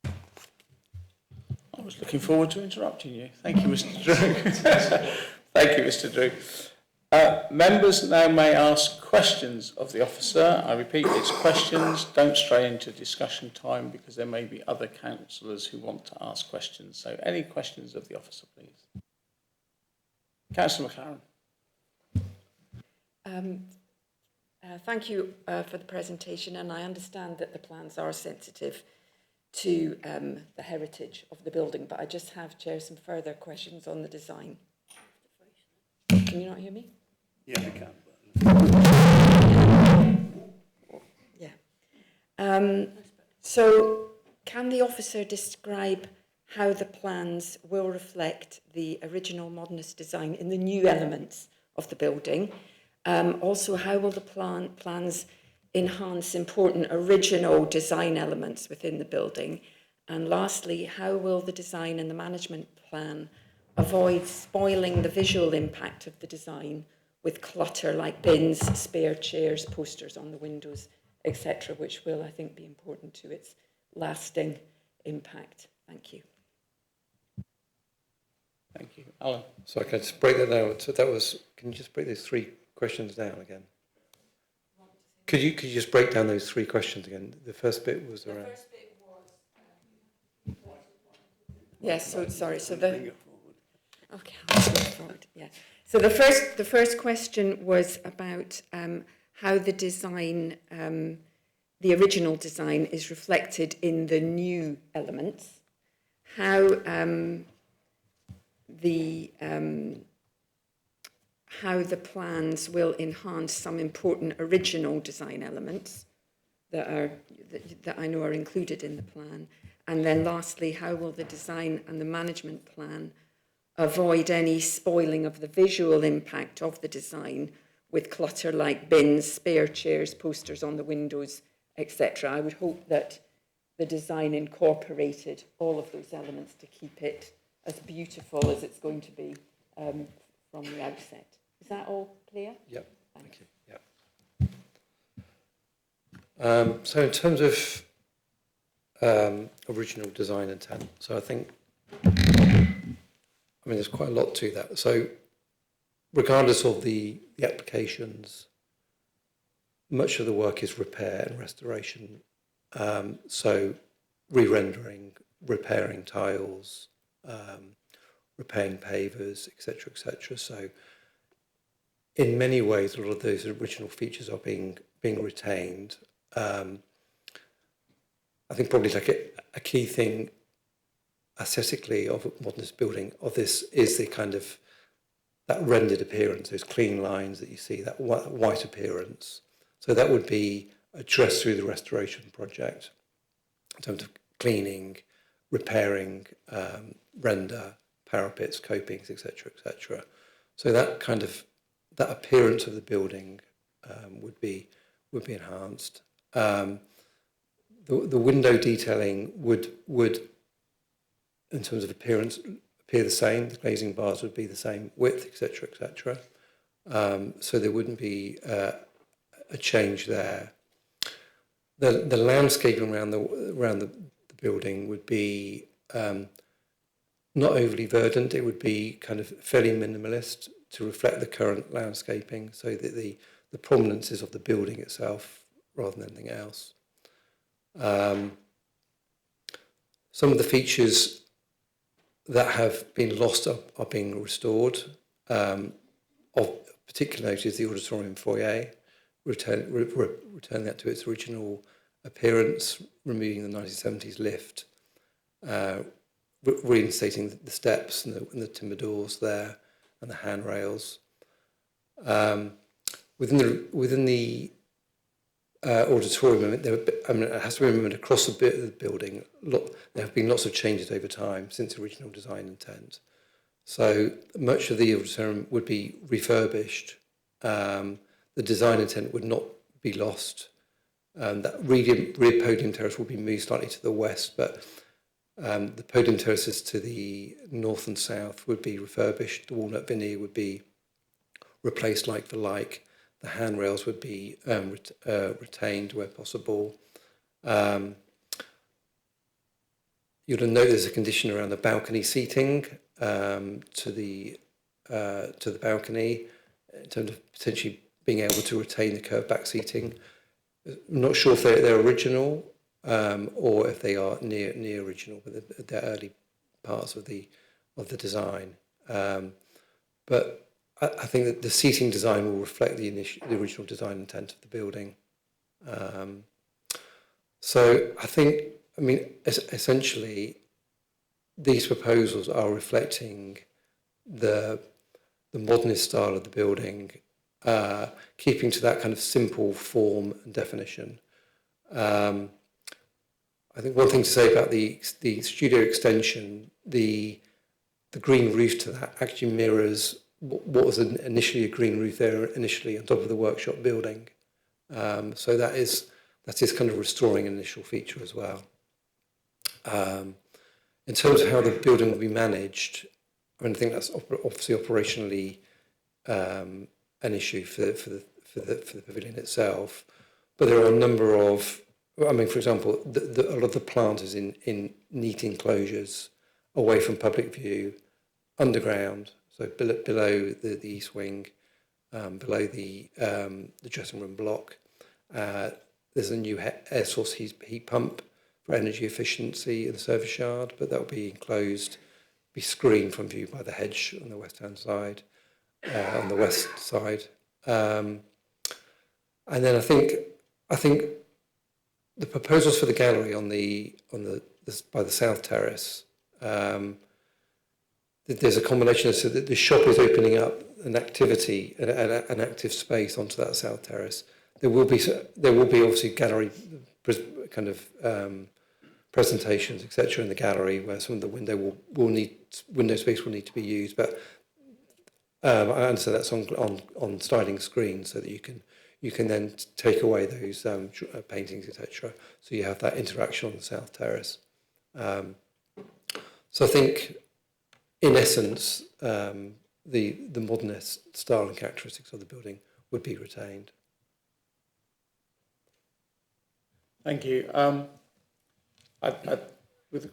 I was looking forward to interrupting you. Thank you, Mr. Drew. Thank you, Mr. Drew. Members now may ask questions of the officer. I repeat, it's questions. Don't stray into discussion time because there may be other councillors who want to ask questions. So any questions of the officer, please. Councillor McLaren. Thank you for the presentation, and I understand that the plans are sensitive to the heritage of the building, but I just have, Chair, some further questions on the design. Can you not hear me? Yeah, I can. Yeah. So can the officer describe how the plans will reflect the original modernist design in the new elements of the building? Also, how will the plans enhance important original design elements within the building? And lastly, how will the design and the management plan avoid spoiling the visual impact of the design with clutter like bins, spare chairs, posters on the windows, etc., which will, I think, be important to its lasting impact? Thank you. Thank you. Alan. So I can just break that down. So that was, can you just break those 3 questions down again? Could you just break down those 3 questions again? The first bit was around... Yes, so sorry. So the okay, I'll move forward. Yeah. So the first question was about how the design, the original design, is reflected in the new elements. How the plans will enhance some important original design elements that I know are included in the plan? And then lastly, how will the design and the management plan avoid any spoiling of the visual impact of the design with clutter like bins, spare chairs, posters on the windows, etc.? I would hope that the design incorporated all of those elements to keep it as beautiful as it's going to be from the outset. Is that all clear? Yep. Thank you. Yep. So in terms of original design intent, so I think, there's quite a lot to that. So regardless of the applications, much of the work is repair and restoration. So re-rendering, repairing tiles, repairing pavers, etc., etc. So in many ways, a lot of those original features are being retained. I think probably like a key thing aesthetically of a modernist building of this is the kind of that rendered appearance, those clean lines that you see, that white appearance. So that would be addressed through the restoration project in terms of cleaning, repairing, render, parapets, copings, etc., etc. So that kind of that appearance of the building would be enhanced. The window detailing would in terms of appearance appear the same. The glazing bars would be the same width, etc., etc. So there wouldn't be a change there. The landscaping around the building would be not overly verdant. It would be kind of fairly minimalist to reflect the current landscaping, so that the prominences of the building itself rather than anything else. Some of the features that have been lost are being restored. Of particular note is the auditorium foyer, returning that to its original appearance, removing the 1970s lift, reinstating the steps and the timber doors there and the handrails. Within the auditorium, it has to be remembered across the building, there have been lots of changes over time since original design intent. So much of the auditorium would be refurbished. The design intent would not be lost. That rear podium terrace will be moved slightly to the west, but the podium terraces to the north and south would be refurbished. The walnut veneer would be replaced like for like. The handrails would be retained where possible. You'll note there's a condition around the balcony seating to the balcony in terms of potentially being able to retain the curved back seating. I'm not sure if they're original or if they are near original, but they're early parts of the design. But I think that the seating design will reflect the original design intent of the building. So I think, essentially, these proposals are reflecting the modernist style of the building, keeping to that kind of simple form and definition. I think one thing to say about the studio extension, the green roof to that actually mirrors what was initially a green roof there initially on top of the workshop building. So that is kind of restoring an initial feature as well. In terms of how the building will be managed, I think that's obviously operationally an issue for the pavilion itself. But there are a number of, for example, a lot of the plant is in neat enclosures away from public view, underground. So below the east wing, below the dressing room block, there's a new air source heat pump for energy efficiency in the service yard, but that will be enclosed, be screened from view by the hedge on the west-hand side, on the west side. And then I think the proposals for the gallery by the south terrace. There's a combination so that the shop is opening up an active space onto that south terrace. there will be obviously gallery kind of presentations, etc., in the gallery where some of the window space will need to be used. But I understand that's on sliding screens so that you can then take away those paintings, etc. So you have that interaction on the South Terrace. So I think, in essence, the modernist style and characteristics of the building would be retained. Thank you. With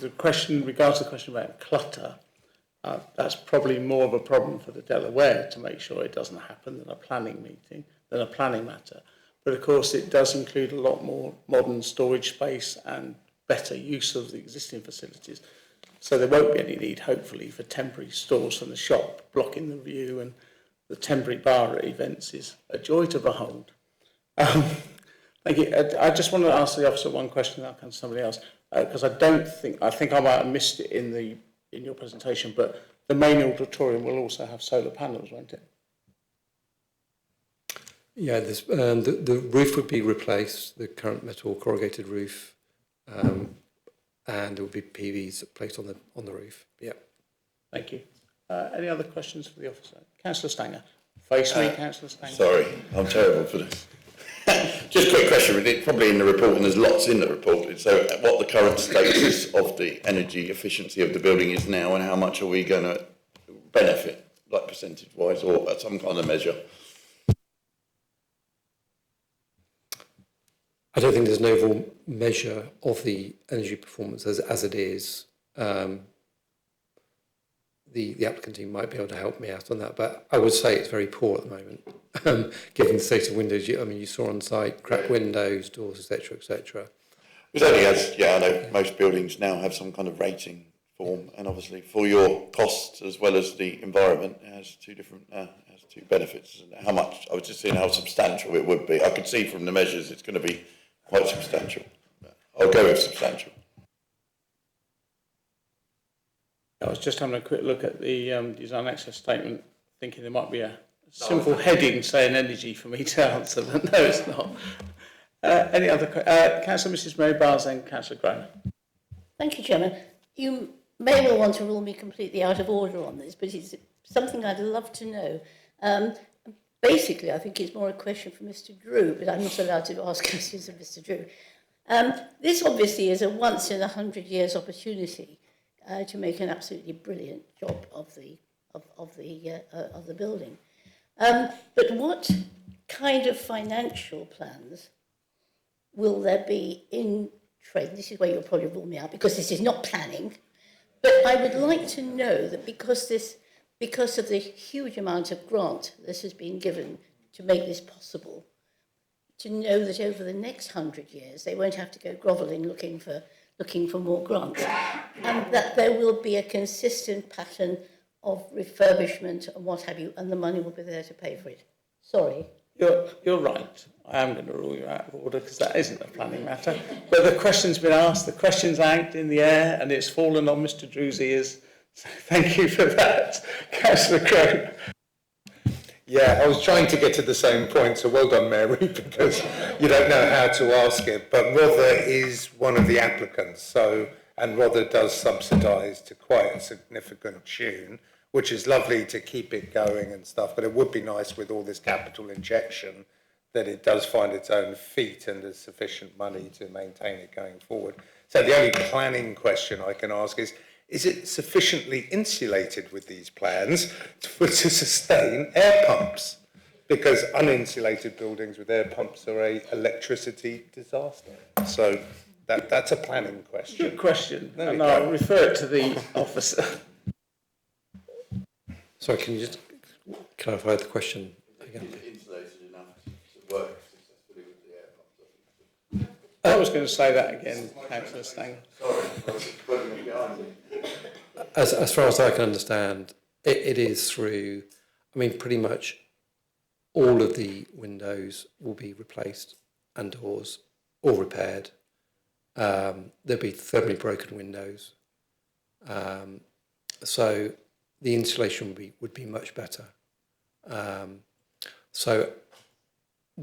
the question, regards to the question about clutter, that's probably more of a problem for the Delaware to make sure it doesn't happen than a planning matter. But of course, it does include a lot more modern storage space and better use of the existing facilities. So there won't be any need, hopefully, for temporary stores from the shop blocking the view, and the temporary bar at events is a joy to behold. Thank you. I just want to ask the officer one question, then I'll come to somebody else, because I think I might have missed it in your presentation, but the main auditorium will also have solar panels, won't it? Yeah, the roof would be replaced, the current metal corrugated roof, and there would be PVs placed on the roof. Yeah. Thank you. Any other questions for the officer? Councillor Stanger. Face me, Councillor Stanger. Sorry, I'm terrible for this. Just a quick question, really, probably in the report, and there's lots in the report. So what the current status of the energy efficiency of the building is now, and how much are we going to benefit, like percentage-wise, or at some kind of measure? I don't think there's an overall measure of the energy performance as it is. The applicant team might be able to help me out on that, but I would say it's very poor at the moment, given the state of windows. You saw on site cracked windows, doors, etc., etc. It only has, I know most buildings now have some kind of rating form, and obviously for your costs as well as the environment, it has two benefits. How much? I was just seeing how substantial it would be. I could see from the measures it's going to be quite substantial. I'll go with substantial. I was just having a quick look at the design access statement, thinking there might be a simple heading saying energy for me to answer, but no, it's not. Any other questions? Councillor Mrs Mary Barnes and Councillor Graham. Thank you, Chairman. You may well want to rule me completely out of order on this, but it's something I'd love to know. Basically, I think it's more a question for Mr Drew, but I'm not allowed to ask questions of Mr Drew. This obviously is a once in 100 years opportunity to make an absolutely brilliant job of the building. But what kind of financial plans will there be in trade? This is where you'll probably rule me out, because this is not planning. But I would like to know that because of the huge amount of grant that has been given to make this possible, to know that over the next 100 years they won't have to go grovelling looking for more grants, and that there will be a consistent pattern of refurbishment and what have you, and the money will be there to pay for it. Sorry. You're right. I am going to rule you out of order because that isn't a planning matter. But the question's been asked, the question's hanged in the air, and it's fallen on Mr Drew's ears. So thank you for that, Councillor Crowe. Yeah, I was trying to get to the same point, so well done, Mary, because you don't know how to ask it. But Rother is one of the applicants, and Rother does subsidise to quite a significant tune, which is lovely to keep it going and stuff. But it would be nice with all this capital injection that it does find its own feet and there's sufficient money to maintain it going forward. So the only planning question I can ask is it sufficiently insulated with these plans to sustain air pumps? Because uninsulated buildings with air pumps are an electricity disaster. So that's a planning question. Good question, and I'll refer it to the officer. Sorry, can you just clarify the question again? Is it insulated enough to work successfully with the air pumps? I was going to say that again, Councillor Stanger. Sorry, I was putting me behind it. As far as I can understand, it is through, pretty much all of the windows will be replaced and doors, or repaired. There'll be thermally broken windows. So the insulation would be much better. So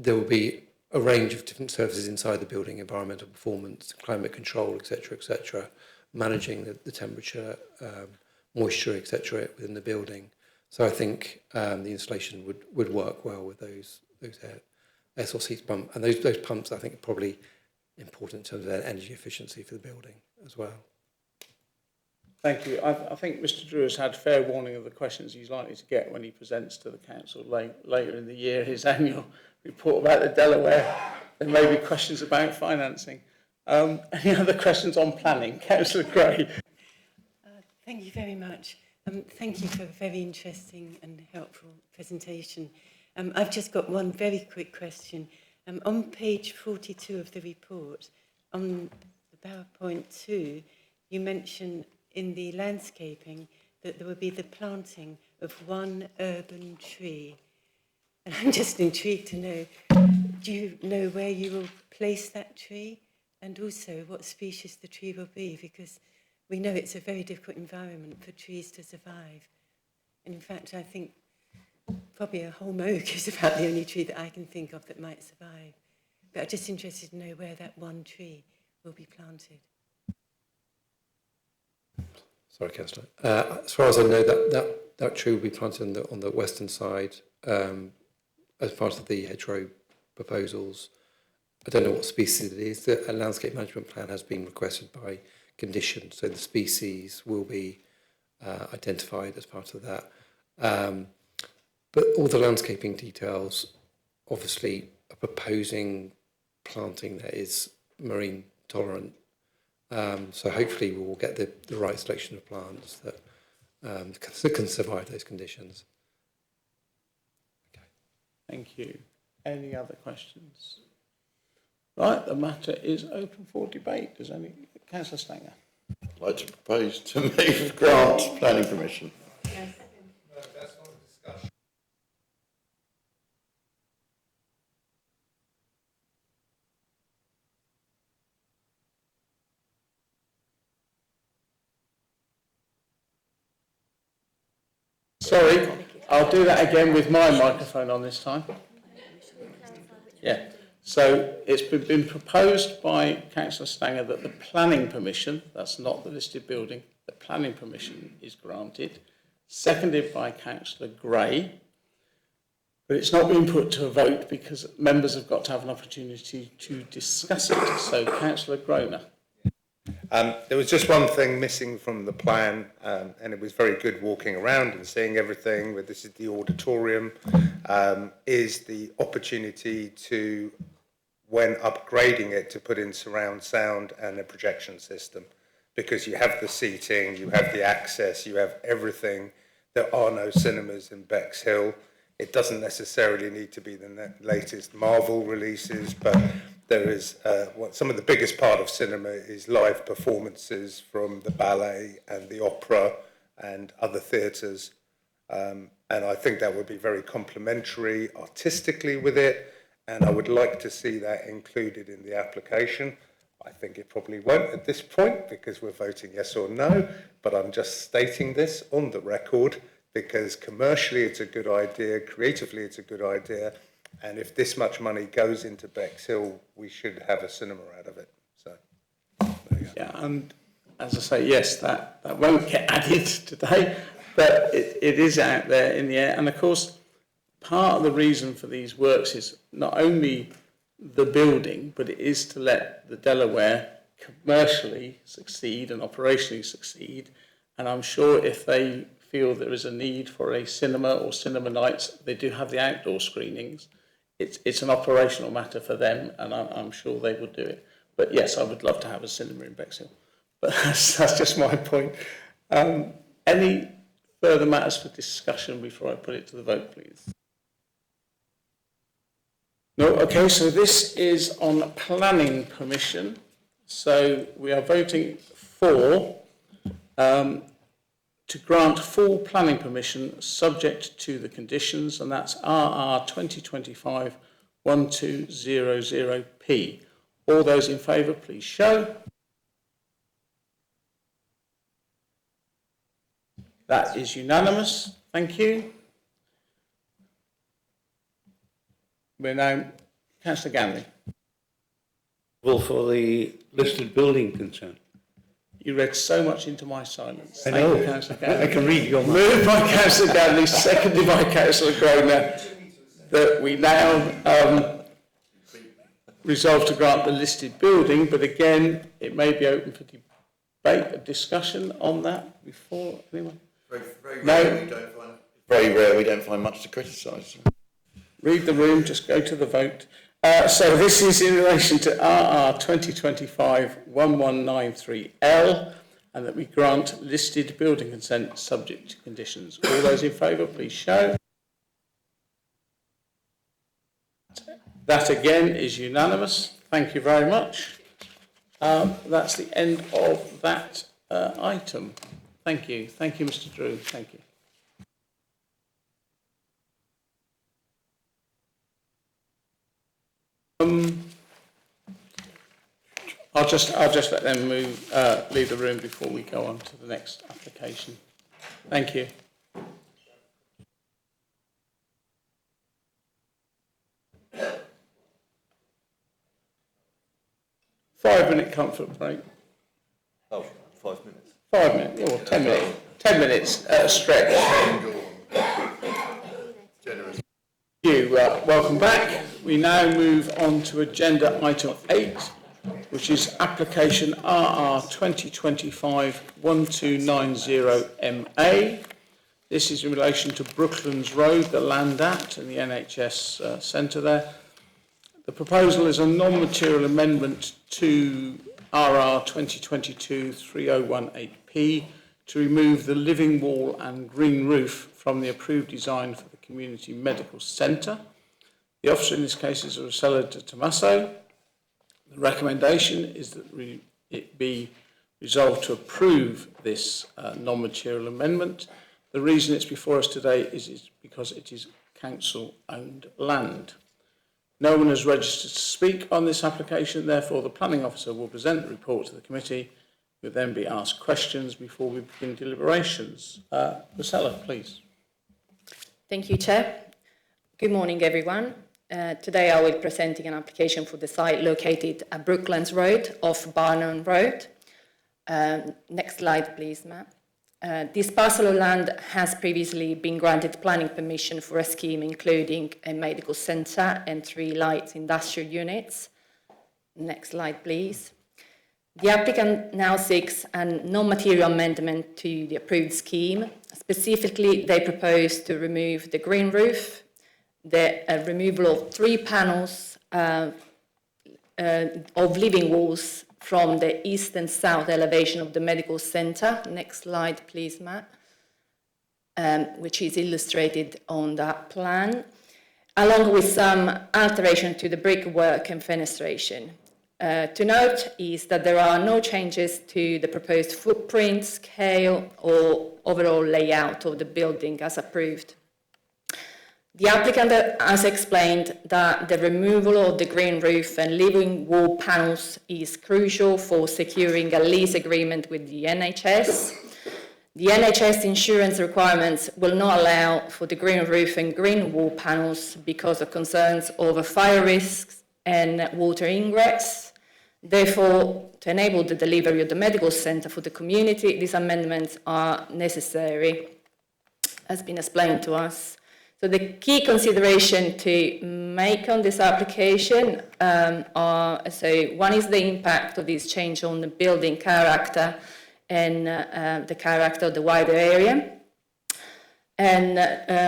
there will be a range of different services inside the building, environmental performance, climate control, etc., managing the temperature, moisture, etc., within the building. So I think the installation would work well with those air source heat pump, and those pumps I think are probably important in terms of their energy efficiency for the building as well. Thank you. I think Mr Drew has had fair warning of the questions he's likely to get when he presents to the council later in the year his annual report about the Delaware. There may be questions about financing. Any other questions on planning? Councillor Gray. Thank you very much. Thank you for a very interesting and helpful presentation. I've just got one very quick question. On page 42 of the report, on the PowerPoint 2, you mention in the landscaping that there will be the planting of one urban tree. And I'm just intrigued to know, do you know where you will place that tree? And also what species the tree will be? Because we know it's a very difficult environment for trees to survive. And in fact, I think probably a holm oak is about the only tree that I can think of that might survive. But I'm just interested to know where that one tree will be planted. Sorry, Councillor. As far as I know, that tree will be planted on the western side as part of the hedgerow proposals. I don't know what species it is. A landscape management plan has been requested by condition, so the species will be identified as part of that. But all the landscaping details obviously are proposing planting that is marine tolerant. So hopefully we will get the right selection of plants that can survive those conditions. Okay. Thank you. Any other questions? Right, the matter is open for debate. Does any... Councillor Stanger. I'd like to propose to move grant planning permission. Sorry, I'll do that again with my microphone on this time. Yeah. So it's been proposed by Councillor Stanger that the planning permission, that's not the listed building, the planning permission is granted, seconded by Councillor Gray, but it's not been put to a vote because members have got to have an opportunity to discuss it. So Councillor Groner. There was just one thing missing from the plan, and it was very good walking around and seeing everything. This is the auditorium, is the opportunity to, when upgrading it, to put in surround sound and a projection system, because you have the seating, you have the access, you have everything. There are no cinemas in Bexhill. It doesn't necessarily need to be the latest Marvel releases, but there is some of the biggest part of cinema is live performances from the ballet and the opera and other theatres. And I think that would be very complementary artistically with it. And I would like to see that included in the application. I think it probably won't at this point because we're voting yes or no, but I'm just stating this on the record because commercially it's a good idea, creatively it's a good idea, and if this much money goes into Bexhill, we should have a cinema out of it. So, there you go. Yeah, and as I say, yes, that won't get added today, but it is out there in the air. And of course, part of the reason for these works is not only the building, but it is to let the Delaware commercially succeed and operationally succeed. And I'm sure if they feel there is a need for a cinema or cinema nights, they do have the outdoor screenings. It's an operational matter for them, and I'm sure they would do it. But yes, I would love to have a cinema in Bexhill. But that's just my point. Any further matters for discussion before I put it to the vote, please? No, okay, so this is on planning permission. So we are voting for to grant full planning permission subject to the conditions, and that's RR 2025-1200P. All those in favour, please show. That is unanimous. Thank you. We're now Councillor Ganley. Well, for the listed building consent. You read so much into my silence. I Thank know. you, Councillor Ganley. I can read your mind. Moved by Councillor Ganley, seconded by Councillor Groner, that we now resolve to grant the listed building, but again, it may be open for debate, a discussion on that before anyone. Very rare we don't find much to criticise. Read the room, just go to the vote. So this is in relation to RR 2025-1193L, and that we grant listed building consent subject to conditions. All those in favour, please show. That again is unanimous. Thank you very much. That's the end of that item. Thank you. Thank you, Mr. Drew. Thank you. I'll just let them leave the room before we go on to the next application. Thank you. Five-minute comfort break. Oh, 5 minutes. 5 minutes, or 10 minutes. 10 minutes stretch. Generous. Thank you. Welcome back. We now move on to agenda item 8, which is application RR 2025-1290MA. This is in relation to Brooklands Road, the Land Act and the NHS centre there. The proposal is a non-material amendment to RR 2022-3018P to remove the living wall and green roof from the approved design for the Community Medical Centre. The officer in this case is Rosella de Tomaso. The recommendation is that it be resolved to approve this non-material amendment. The reason it's before us today is because it is council-owned land. No one has registered to speak on this application, therefore the planning officer will present the report to the committee. You'll then be asked questions before we begin deliberations. Rosella, please. Thank you, Chair. Good morning, everyone. Today I will be presenting an application for the site located at Brooklands Road off Barnum Road. Next slide, please, Matt. This parcel of land has previously been granted planning permission for a scheme including a medical centre and 3 light industrial units. Next slide, please. The applicant now seeks a non-material amendment to the approved scheme. Specifically, they propose to remove the green roof, the removal of 3 panels of living walls from the east and south elevation of the medical centre. Next slide, please, Matt, which is illustrated on that plan, along with some alteration to the brickwork and fenestration. To note is that there are no changes to the proposed footprint, scale, or overall layout of the building as approved. The applicant has explained that the removal of the green roof and living wall panels is crucial for securing a lease agreement with the NHS. The NHS insurance requirements will not allow for the green roof and green wall panels because of concerns over fire risks and water ingress. Therefore, to enable the delivery of the medical centre for the community, these amendments are necessary, as been explained to us. So the key consideration to make on this application are, one is the impact of this change on the building character and the character of the wider area. And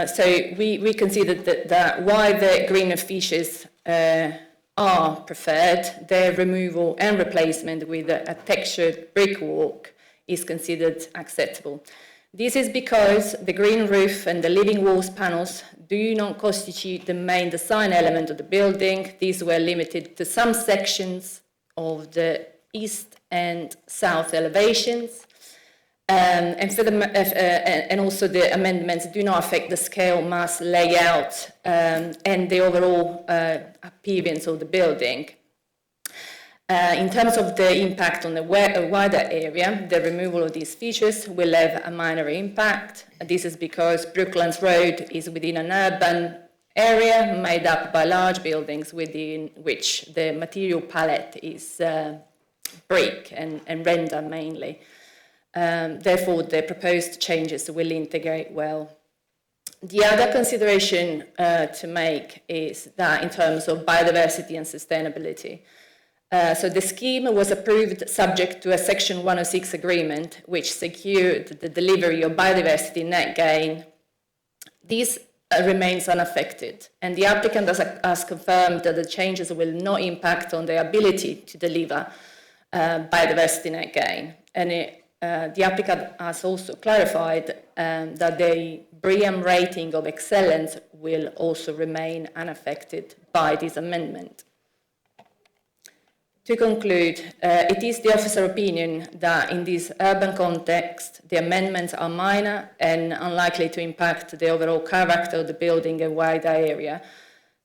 so we considered that while the greener features are preferred, their removal and replacement with a textured brickwork is considered acceptable. This is because the green roof and the living walls panels do not constitute the main design element of the building. These were limited to some sections of the east and south elevations. And also the amendments do not affect the scale, mass, layout, and the overall appearance of the building. In terms of the impact on the wider area, the removal of these features will have a minor impact. This is because Brooklands Road is within an urban area made up by large buildings within which the material palette is brick and render mainly. Therefore, the proposed changes will integrate well. The other consideration to make is that in terms of biodiversity and sustainability. So the scheme was approved subject to a Section 106 agreement which secured the delivery of biodiversity net gain. This remains unaffected, and the applicant has confirmed that the changes will not impact on their ability to deliver biodiversity net gain. And the applicant has also clarified that the BREEAM rating of excellence will also remain unaffected by this amendment. To conclude, it is the officer's opinion that in this urban context, the amendments are minor and unlikely to impact the overall character of the building and wider area.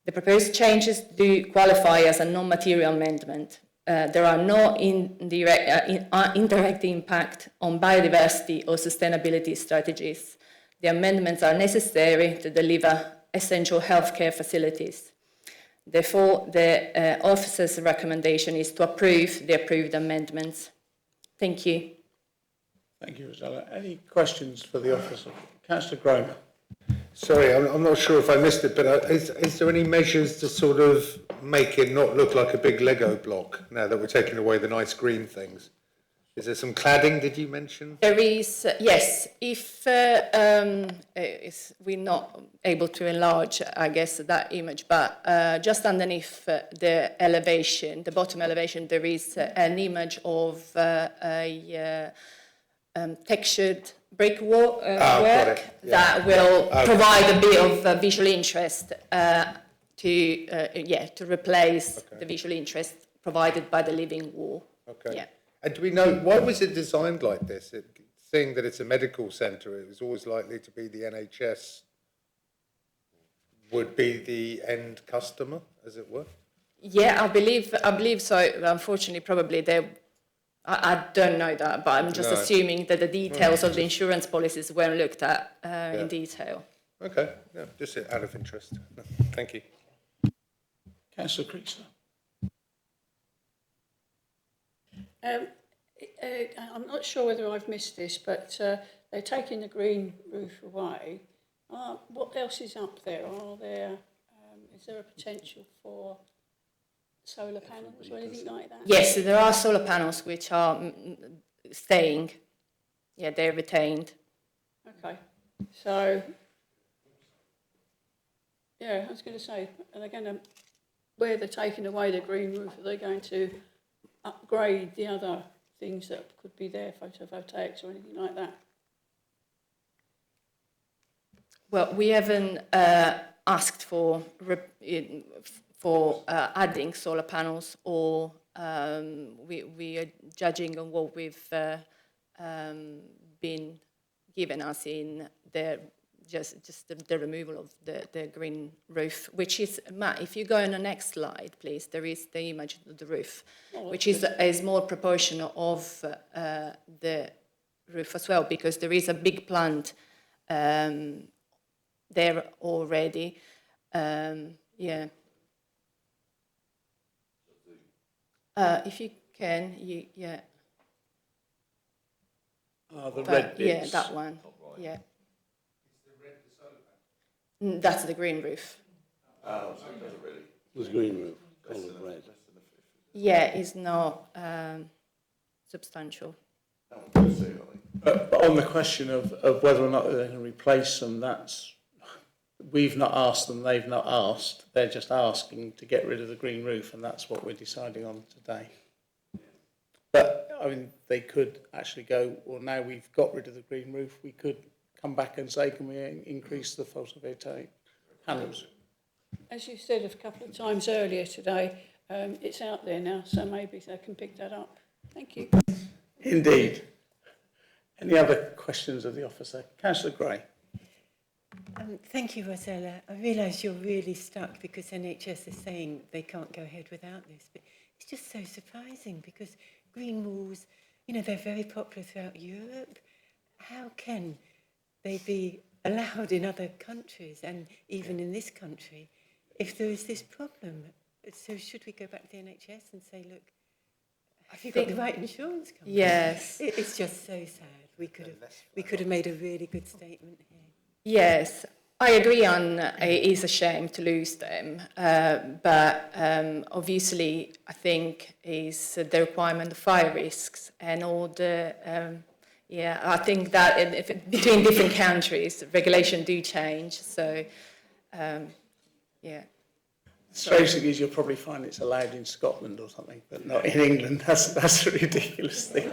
The proposed changes do qualify as a non-material amendment. There are no indirect impact on biodiversity or sustainability strategies. The amendments are necessary to deliver essential healthcare facilities. Therefore, the officer's recommendation is to approve the approved amendments. Thank you. Thank you, Rosella. Any questions for the officer? Councillor Gromer. Sorry, I'm not sure if I missed it, but is there any measures to sort of make it not look like a big Lego block now that we're taking away the nice green things? Is there some cladding, did you mention? There is, yes, if we're not able to enlarge, I guess, that image, but just underneath the elevation, the bottom elevation, there is an image of a textured brick work that will provide a bit of visual interest to replace the visual interest provided by the living wall. Okay. Yeah. And do we know, why was it designed like this? Seeing that it's a medical centre, it was always likely to be the NHS would be the end customer, as it were? Yeah, I believe so. Unfortunately, probably I don't know that, but I'm just assuming that the details of the insurance policies weren't looked at in detail. Okay, yeah, just out of interest. Thank you. Councillor Creasler. I'm not sure whether I've missed this, but they're taking the green roof away. What else is up there? Is there a potential for solar panels or anything like that? Yes, there are solar panels which are staying. Yeah, they're retained. Okay, so yeah, I was going to say, are they going to, where they're taking away the green roof, are they going to upgrade the other things that could be there, photovoltaics or anything like that? Well, we haven't asked for adding solar panels, or we are judging on what we've been given us in the just the removal of the green roof, which is, Matt, if you go on the next slide, please, there is the image of the roof, which is a small proportion of the roof as well, because there is a big plant there already. Yeah. If you can, yeah. The red bits. Yeah, that one. Yeah. That's the green roof. The green roof, coloured red. Yeah, it's not substantial. But on the question of whether or not they can replace them, we've not asked them, they've not asked. They're just asking to get rid of the green roof, and that's what we're deciding on today. But, I mean, they could actually go, well, now we've got rid of the green roof, we could come back and say, can we increase the photovoltaic panels? As you said a couple of times earlier today, it's out there now, so maybe they can pick that up. Thank you. Indeed. Any other questions of the officer? Councillor Gray. Thank you, Rosella. I realise you're really stuck because NHS is saying they can't go ahead without this, but it's just so surprising because green walls, you know, they're very popular throughout Europe. How can they be allowed in other countries and even in this country if there is this problem. So should we go back to the NHS and say, look, have you got the right insurance company? Yes. It's just so sad. We could have made a really good statement here. Yes, I agree on it is a shame to lose them, but obviously I think is the requirement of fire risks and all the, I think that between different countries, regulation do change, so yeah. Strange thing is you'll probably find it's allowed in Scotland or something, but not in England. That's a ridiculous thing.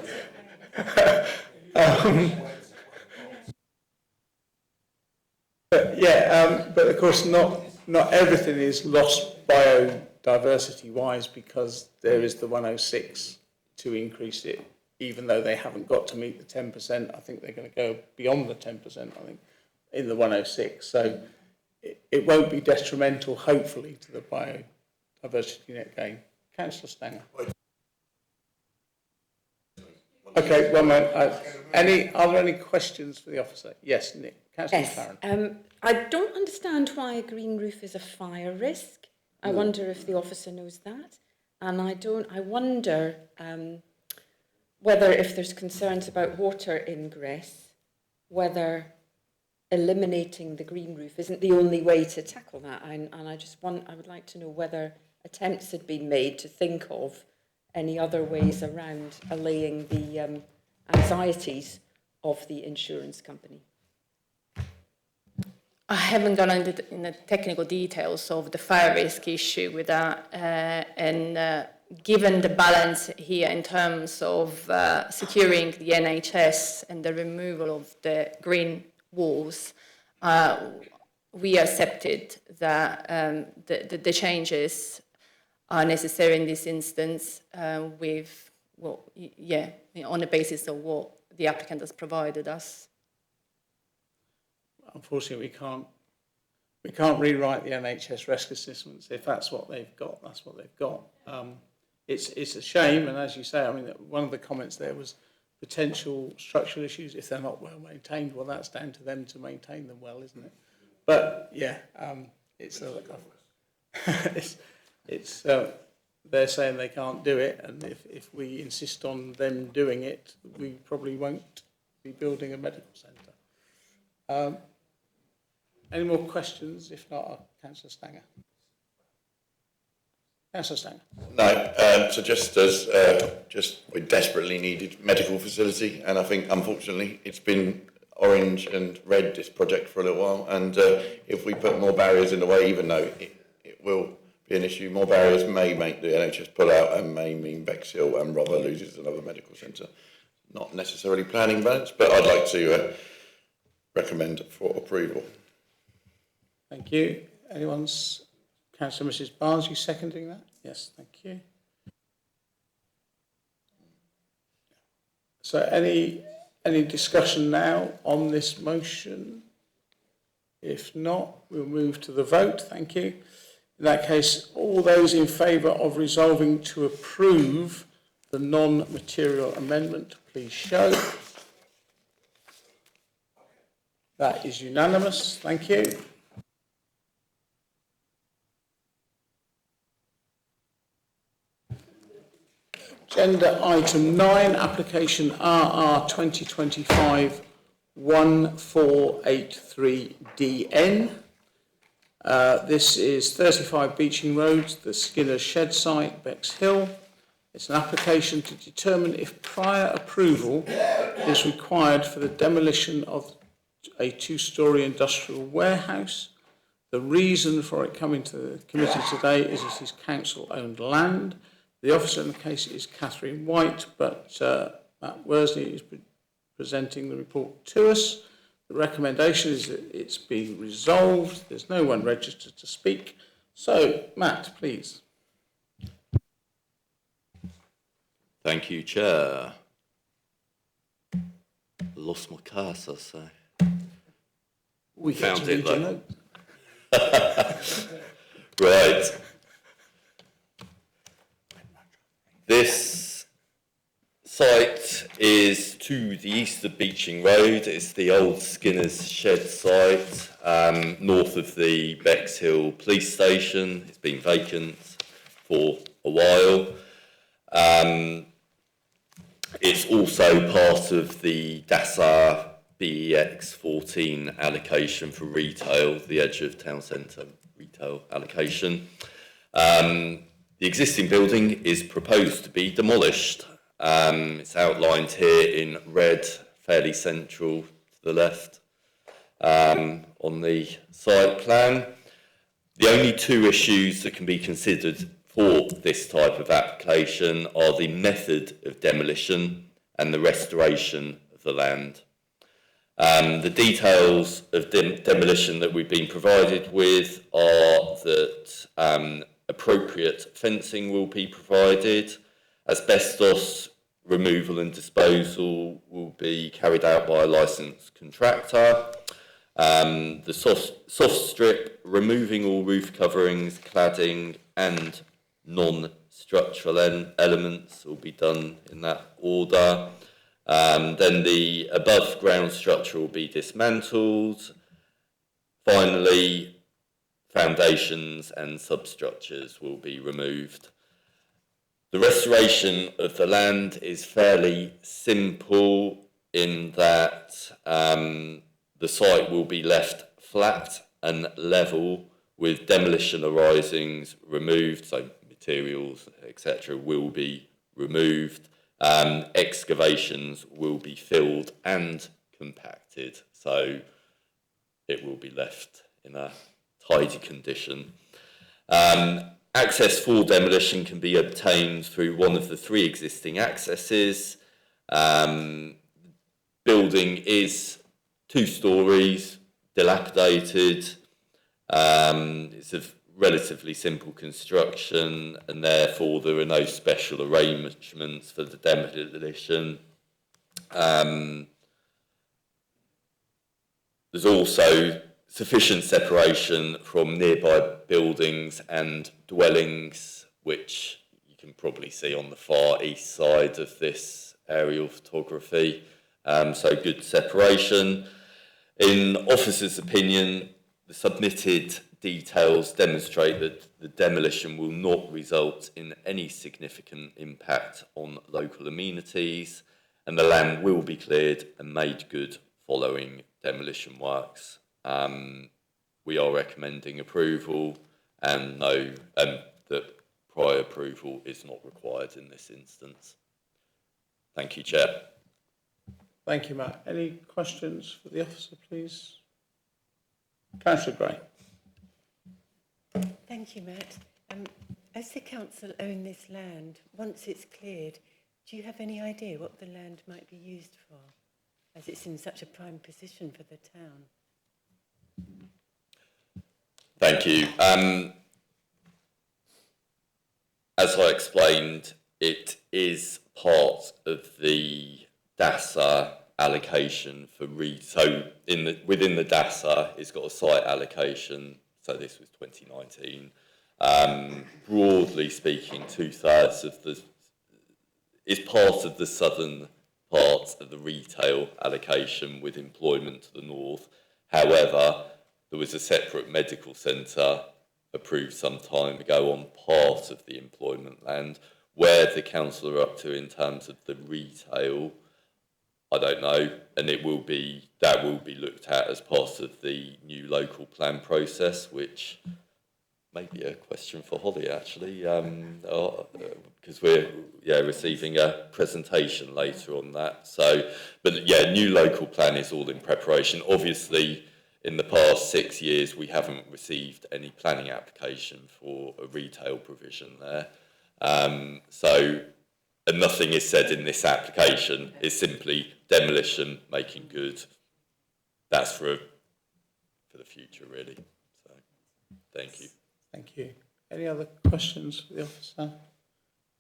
But of course not everything is lost biodiversity-wise because there is the 106 to increase it, even though they haven't got to meet the 10%. I think they're going to go beyond the 10%, I think, in the 106. So it won't be detrimental, hopefully, to the biodiversity net gain. Councillor Stanger. Okay, one moment. Are there any questions for the officer? Yes, Nick. Councillor McLaren. I don't understand why a green roof is a fire risk. I wonder if the officer knows that. And I wonder whether if there's concerns about water ingress, whether eliminating the green roof isn't the only way to tackle that. And I would like to know whether attempts had been made to think of any other ways around allaying the anxieties of the insurance company. I haven't gone into the technical details of the fire risk issue with that, and given the balance here in terms of securing the NHS and the removal of the green walls, we accepted that the changes are necessary in this instance on the basis of what the applicant has provided us. Unfortunately, we can't rewrite the NHS risk assessments. If that's what they've got, that's what they've got. It's a shame, and as you say, I mean, one of the comments there was potential structural issues if they're not well maintained. Well, that's down to them to maintain them well, isn't it? But yeah, they're saying they can't do it, and if we insist on them doing it, we probably won't be building a medical centre. Any more questions? If not, Councillor Stanger. Councillor Stanger. No, so just as we desperately needed medical facility, and I think unfortunately it's been orange and red, this project, for a little while, and if we put more barriers in the way, even though it will be an issue, more barriers may make the NHS pull out and may mean Bexhill and Rother loses another medical centre. Not necessarily planning balance, but I'd like to recommend for approval. Thank you. Councillor Mrs. Barnes, you seconding that? Yes, thank you. So any discussion now on this motion? If not, we'll move to the vote. Thank you. In that case, all those in favour of resolving to approve the non-material amendment, please show. That is unanimous. Thank you. Agenda item 9, application RR 2025-1483DN. This is 35 Beeching Road, the Skinner Shed site, Bexhill. It's an application to determine if prior approval is required for the demolition of a two-storey industrial warehouse. The reason for it coming to the committee today is it is council-owned land. The officer in the case is Catherine White, but Matt Worsley is presenting the report to us. The recommendation is that it's been resolved. There's no one registered to speak. So, Matt, please. Thank you, Chair. Lost my cursor, so We found it though. Right. Right. This site is to the east of Beeching Road. It's the old Skinner's Shed site, north of the Bexhill police station. It's been vacant for a while. It's also part of the DASA BEX 14 allocation for retail, the edge of town centre retail allocation. The existing building is proposed to be demolished. It's outlined here in red, fairly central to the left on the site plan. The only two issues that can be considered for this type of application are the method of demolition and the restoration of the land. The details of demolition that we've been provided with are that appropriate fencing will be provided, asbestos removal and disposal will be carried out by a licensed contractor. The soft strip, removing all roof coverings, cladding and non-structural elements will be done in that order. Then the above ground structure will be dismantled. Finally, foundations and substructures will be removed. The restoration of the land is fairly simple in that the site will be left flat and level with demolition arisings removed, so materials, etc. will be removed. Excavations will be filled and compacted, so it will be left in a tidy condition. Access for demolition can be obtained through one of the three existing accesses. Building is 2 stories, dilapidated. It's of relatively simple construction, and therefore there are no special arrangements for the demolition. There's also sufficient separation from nearby buildings and dwellings, which you can probably see on the far east side of this aerial photography. So good separation. In officer's opinion, the submitted details demonstrate that the demolition will not result in any significant impact on local amenities, and the land will be cleared and made good following demolition works. We are recommending approval, and that prior approval is not required in this instance. Thank you, Chair. Thank you, Matt. Any questions for the officer, please? Councillor Gray. Thank you, Matt. As the council own this land, once it's cleared, do you have any idea what the land might be used for, as it's in such a prime position for the town? Thank you. As I explained, it is part of the DASA allocation for so within the DASA, it's got a site allocation. So this was 2019. Broadly speaking, 2/3 of is part of the southern part of the retail allocation with employment to the north. However, there was a separate medical centre approved some time ago on part of the employment land. Where the council are up to in terms of the retail, I don't know, and that will be looked at as part of the new local plan process, which may be a question for Holly actually, because we're receiving a presentation later on that. So, but yeah, new local plan is all in preparation. Obviously, in the past 6 years, we haven't received any planning application for a retail provision there. And nothing is said in this application. It's simply demolition, making good. That's for the future, really. So, thank you. Thank you. Any other questions for the officer?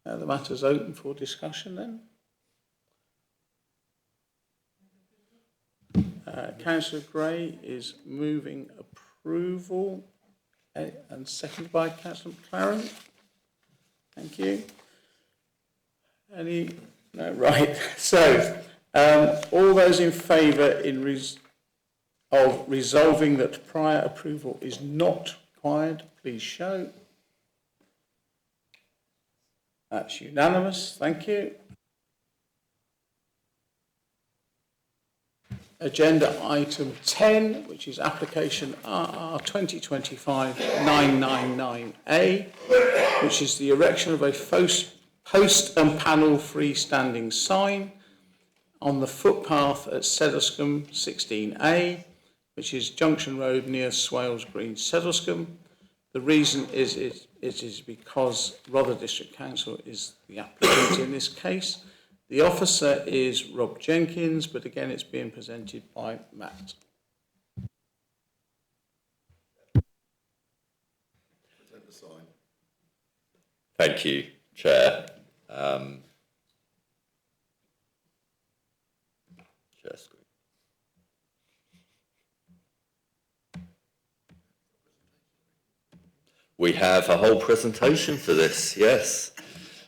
The matter's open for discussion then. Councillor Gray is moving approval and seconded by Councillor McLaren. Thank you. No, right. So, All those in favour of resolving that prior approval is not required, please show. That's unanimous, thank you. Agenda item 10, which is application RR 2025-999A, which is the erection of a post and panel freestanding sign on the footpath at Sedlescombe 16A, which is Junction Road near Swales Green, Sedlescombe. The reason is it is because Rother District Council is the applicant in this case. The officer is Rob Jenkins, but again it's being presented by Matt. Thank you, Chair. Share screen. We have a whole presentation for this, yes.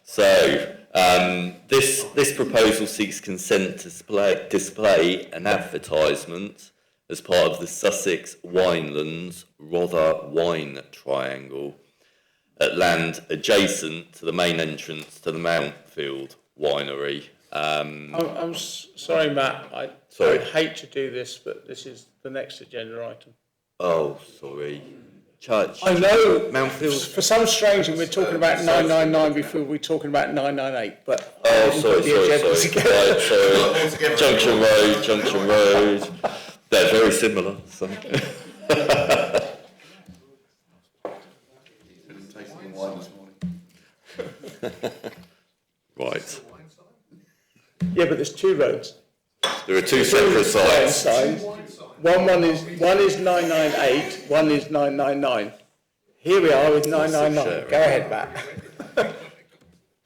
So this proposal seeks consent to display an advertisement as part of the Sussex Winelands Rother Wine Triangle at land adjacent to the main entrance to the Mountfield Winery. I'm sorry, Matt. I hate to do this, but this is the next agenda item. Oh, sorry. Church. I know. Mountfield. For some strange reason, we're talking about 999 before we're talking about 998. But Sorry. Junction Road. They're very similar. So. Right. Yeah, but there's two roads. There are two separate signs. One is 998, one is 999. Here we are with 999. Go ahead, Matt.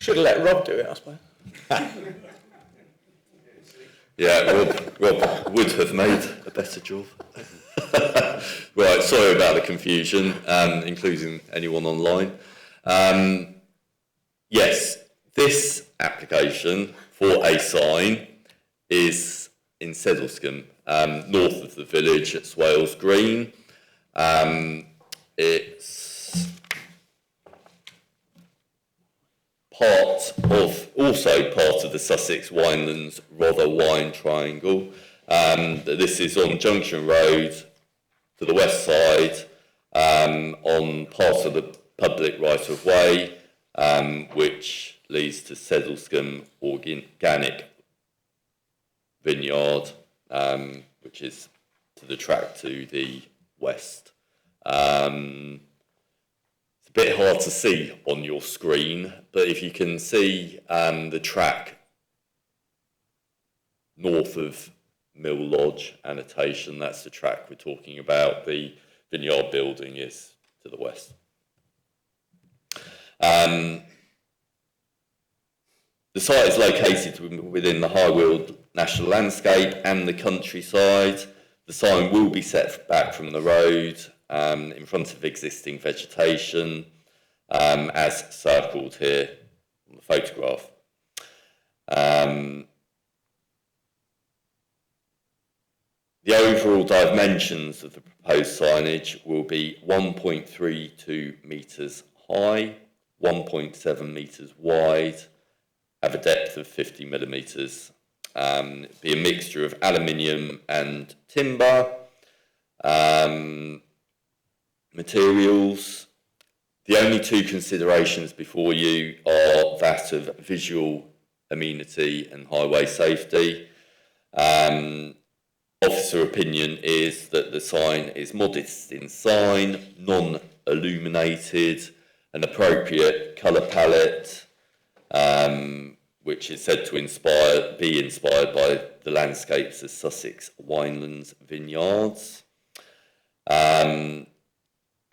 Should have let Rob do it, I suppose. Yeah, Rob would have made a better job. Right, sorry about the confusion, including anyone online. Yes, this application for a sign is in Sedlescombe, north of the village at Swales Green. It's also part of the Sussex Winelands Rother Wine Triangle. This is on Junction Road to the west side, on part of the public right-of-way, which leads to Sedlescombe Organic Vineyard, which is to the track to the west. It's a bit hard to see on your screen, but if you can see the track north of Mill Lodge annotation, that's the track we're talking about. The vineyard building is to the west. The site is located within the Highweald National Landscape and the countryside. The sign will be set back from the road in front of existing vegetation, as circled here on the photograph. The overall dimensions of the proposed signage will be 1.32 metres high, 1.7 metres wide, have a depth of 50 millimetres. Be a mixture of aluminium and timber materials. The only two considerations before you are that of visual amenity and highway safety. Officer opinion is that the sign is modest in sign, non-illuminated, an appropriate colour palette, which is said to be inspired by the landscapes of Sussex Winelands Vineyards. The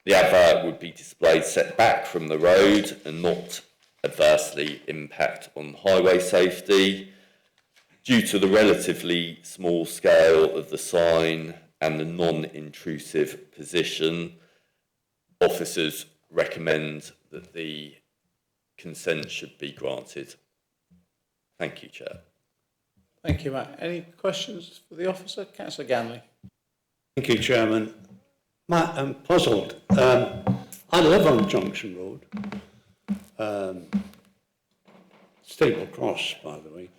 advert would be displayed set back from the road and not adversely impact on highway safety. Due to the relatively small scale of the sign and the non-intrusive position, officers recommend that the consent should be granted. Thank you, Chair. Thank you, Matt. Any questions for the officer? Councillor Ganley. Thank you, Chairman. Matt, I'm puzzled. I live on Junction Road, Stable Cross, by the way,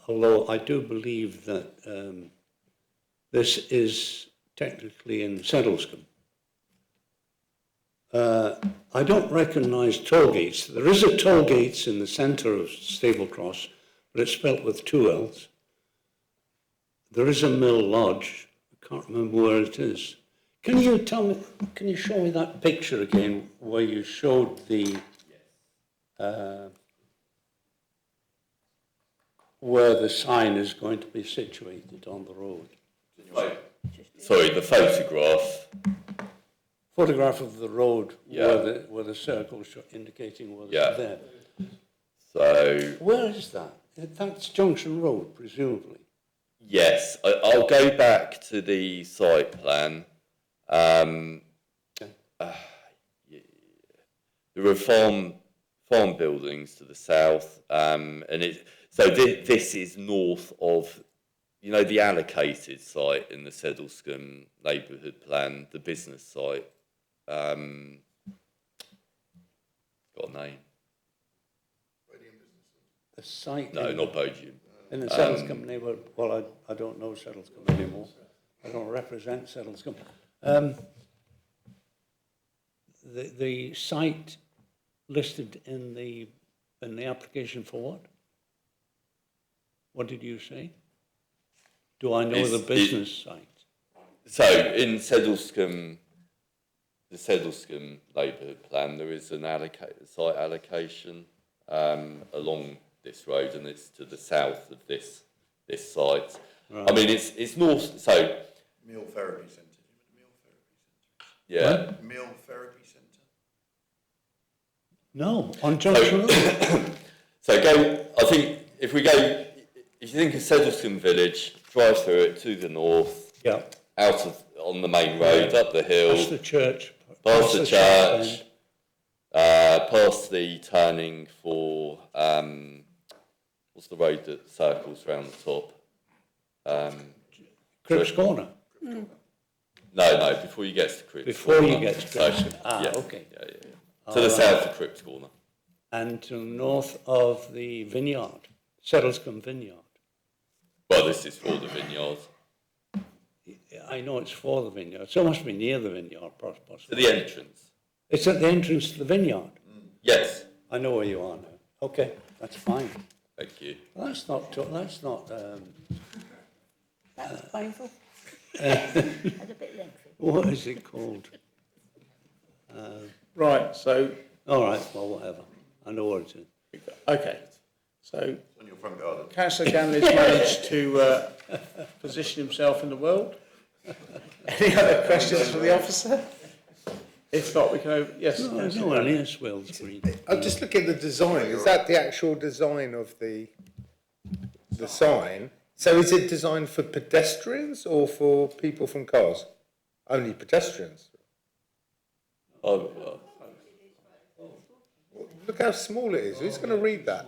although I do believe that this is technically in Settlescombe. I don't recognise toll gates. There is a toll gates in the centre of Stable Cross, but it's spelt with 2 L's. There is a mill lodge. I can't remember where it is. Can you tell me, can you show me that picture again where you showed the, where the sign is going to be situated on the road? Sorry, the photograph. Photograph of the road where the circle indicating where it's there. So where is that? That's Junction Road, presumably. yes, I'll go back to the site plan. There are farm buildings to the south, and this is north of, you know, the allocated site in the Settlescombe neighbourhood plan, the business site. Got a name? The site? No, not Podium. In the Settlescombe neighbourhood. Well, I don't know Settlescombe anymore. I don't represent Settlescombe. The site listed in the application for what? What did you say? Do I know the business site? So in Settlescombe, the Settlescombe neighbourhood plan, there is an site allocation along this road, and it's to the south of this site. Right. I mean, it's north. So Meal Therapy Centre. Yeah. What? Meal Therapy Centre. No, on Junction Road. So go. I think if you think of Settlescombe Village, drive through it to the north. Yeah. Out of on the main road, up the hill. Past the church. Past the church. Past the turning for what's the road that circles around the top? Cripps Corner. No, before you get to Cripps Before Corner. you get to Cripps Corner. Okay. Yeah. To the south of Cripps Corner. And to the north of the vineyard, Settlescombe Vineyard. Well, this is for the vineyard. I know it's for the vineyard, so it must be near the vineyard, possibly. To the entrance. It's at the entrance to the vineyard? Yes. I know where you are now. Okay, that's fine. Thank you. Well, that's not That's painful. That's a bit lengthy. what is it called? Right, so... All right, well, whatever. I know what it is. Okay, so On your front garden. Councillor Ganley's managed to position himself in the world. Any other questions for the officer? If not, we can yes. No, there's no one here, Swells Green. I'm just looking at the design. Is that the actual design of the sign? So is it designed for pedestrians or for people from cars? Only pedestrians. Oh, Look how small it is. Who's going to read that?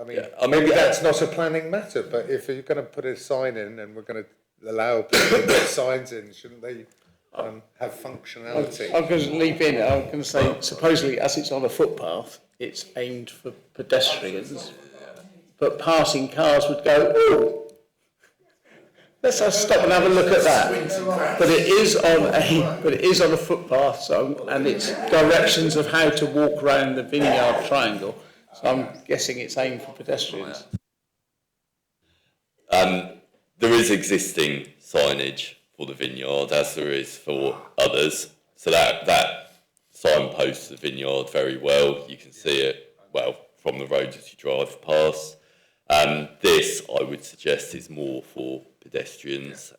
I mean, Yeah, maybe that's not a planning matter, but if you're going to put a sign in and we're going to allow people to put signs in, shouldn't they have functionality? I'm going to leap in. I'm going to say, supposedly, as it's on a footpath, it's aimed for pedestrians, but passing cars would go, ooh. Let's stop and have a look at that. But it is on a footpath, so, and it's directions of how to walk around the vineyard triangle. So I'm guessing it's aimed for pedestrians. There is existing signage for the vineyard, as there is for others. So that signposts the vineyard very well. You can see it well from the road as you drive past. This, I would suggest, is more for pedestrians.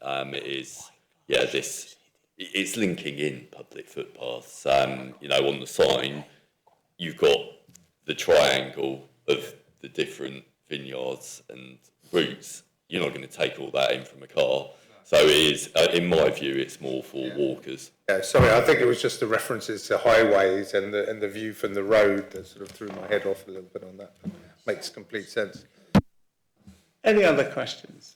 It's linking in public footpaths. On the sign, you've got the triangle of the different vineyards and routes. You're not going to take all that in from a car. So it is, in my view, it's more for walkers. Yeah, sorry, I think it was just the references to highways and the view from the road that sort of threw my head off a little bit on that. makes complete sense. Any other questions?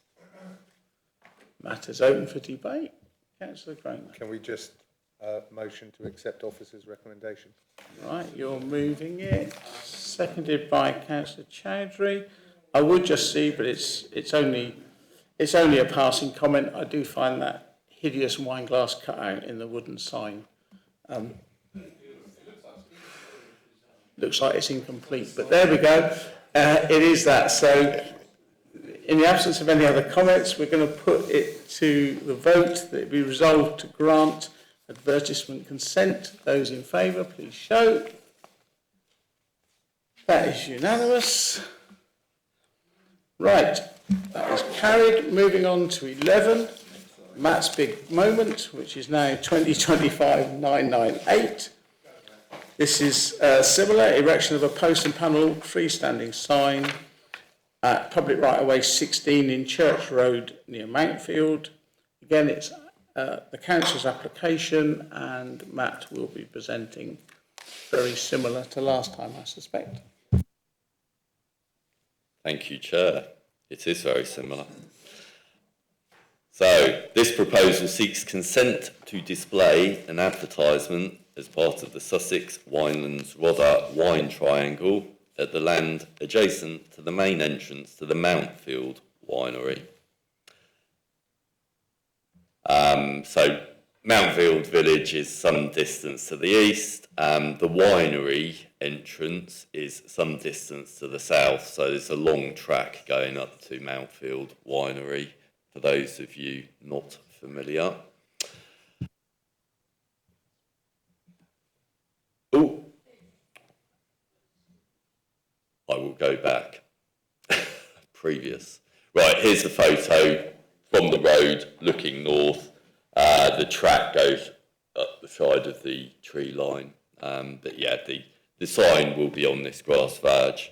Matters open for debate. Councillor Groner. Can we just motion to accept officer's recommendation? Right, you're moving it. Seconded by Councillor Chowdhury. I would just see, but it's only a passing comment. I do find that hideous wine glass cutout in the wooden sign. Looks like it's incomplete, but there we go. It is that. So, in the absence of any other comments, we're going to put it to the vote that it be resolved to grant advertisement consent. Those in favour, please show. That is unanimous. Right, that is carried. Moving on to 11, Matt's big moment, which is now 2025-998. This is similar, erection of a post and panel freestanding sign at public right-of-way 16 in Church Road near Mountfield. Again, it's the council's application, and Matt will be presenting very similar to last time, I suspect. Thank you, Chair. It is very similar. So, this proposal seeks consent to display an advertisement as part of the Sussex Winelands Rother Wine Triangle at the land adjacent to the main entrance to the Mountfield Winery. So, Mountfield Village is some distance to the east. The winery entrance is some distance to the south. So, there's a long track going up to Mountfield Winery, for those of you not familiar. Oh, I will go back. Previous. Right, here's the photo from the road looking north. The track goes up the side of the tree line. But yeah, the sign will be on this grass verge.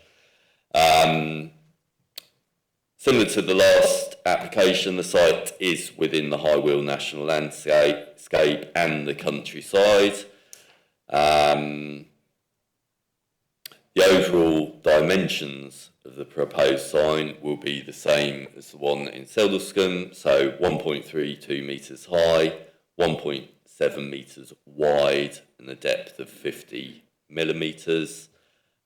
Similar to the last application, the site is within the High Weald National Landscape and the countryside. The overall dimensions of the proposed sign will be the same as the one in Seldlescombe, so 1.32 metres high, 1.7 metres wide, and a depth of 50 millimetres.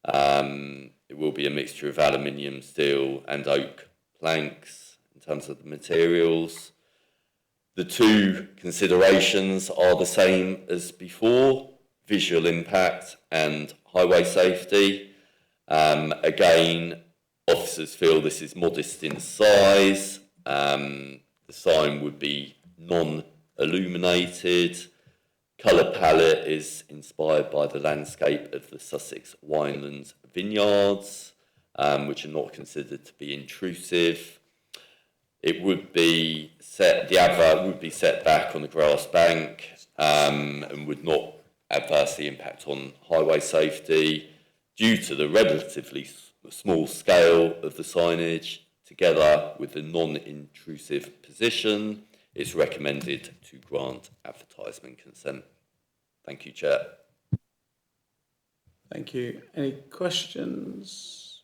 It will be a mixture of aluminium, steel, and oak planks in terms of the materials. The two considerations are the same as before: visual impact and highway safety. Again, officers feel this is modest in size. The sign would be non-illuminated. Colour palette is inspired by the landscape of the Sussex Winelands vineyards, which are not considered to be intrusive. It would be the advert would be set back on the grass bank, and would not adversely impact on highway safety due to the relatively small scale of the signage. Together with the non-intrusive position, it's recommended to grant advertisement consent. Thank you, Chair. Thank you. Any questions?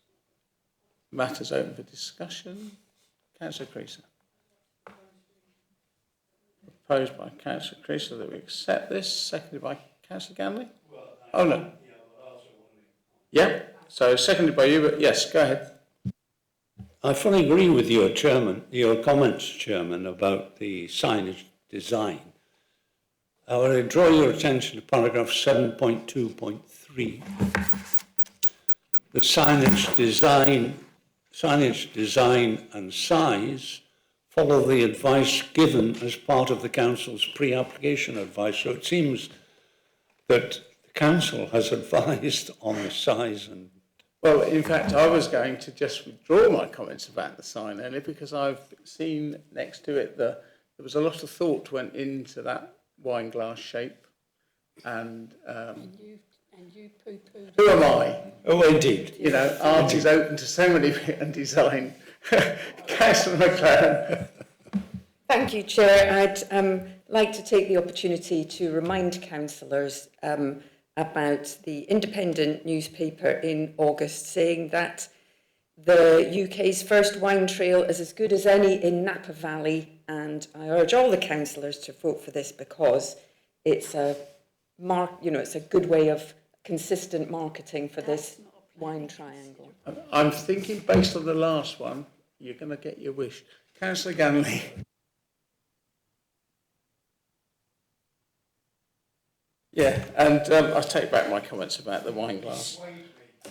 Matters open for discussion. Councillor Creaser. Proposed by Councillor Creaser that we accept this, seconded by Councillor Ganley? Oh, no. Yeah, so seconded by you, but yes, go ahead. I fully agree with your comments, Chairman, about the signage design. I would draw your attention to paragraph 7.2.3. The signage design and size follow the advice given as part of the council's pre-application advice. So it seems that the council has advised on the size and... Well, in fact, I was going to just withdraw my comments about the sign earlier because I've seen next to it there was a lot of thought went into that wine glass shape, and you poo-pooed. Who am I? Oh, indeed. You know, art is open to so many and design. Councillor McLaren. Thank you, Chair. I'd like to take the opportunity to remind councillors about the Independent newspaper in August saying that The UK's first wine trail is as good as any in Napa Valley, and I urge all the councillors to vote for this because it's it's a good way of consistent marketing for this wine triangle. I'm thinking, based on the last one, you're going to get your wish. Councillor Ganley. Yeah, and I take back my comments about the wine glass.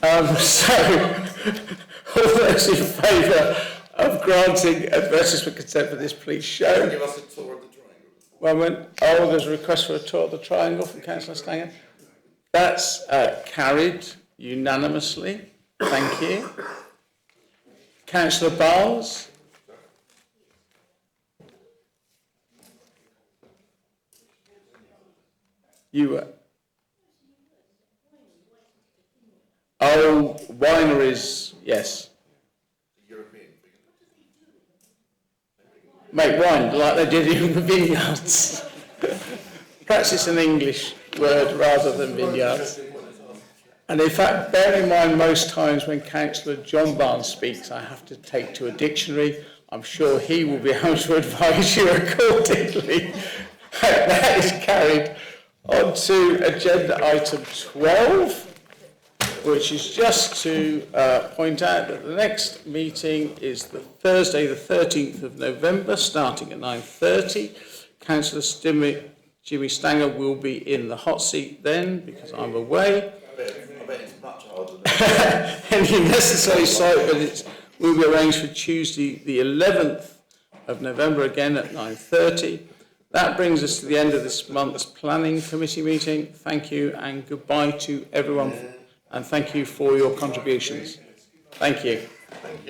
So, all those in favour of granting advertisement consent for this, please show. Give us a tour of the triangle. One moment. Oh, there's a request for a tour of the triangle from Councillor Stanger. That's carried unanimously. Thank you. Councillor Barnes. You were. Oh, wineries, yes. Make wine like they did in the vineyards. Perhaps it's an English word rather than vineyards. And in fact, bear in mind, most times when Councillor John Barnes speaks, I have to take to a dictionary. I'm sure he will be able to advise you accordingly. That is carried on to agenda item 12. Which is just to point out that the next meeting is the Thursday, the 13th of November, starting at 9:30. Councillor Jimmy Stanger will be in the hot seat then, because I'm away. I bet it's much harder than Any necessary site visits will be arranged for Tuesday, the 11th of November, again at 9:30. That brings us to the end of this month's Planning Committee meeting. Thank you and goodbye to everyone. And thank you for your contributions. Thank you.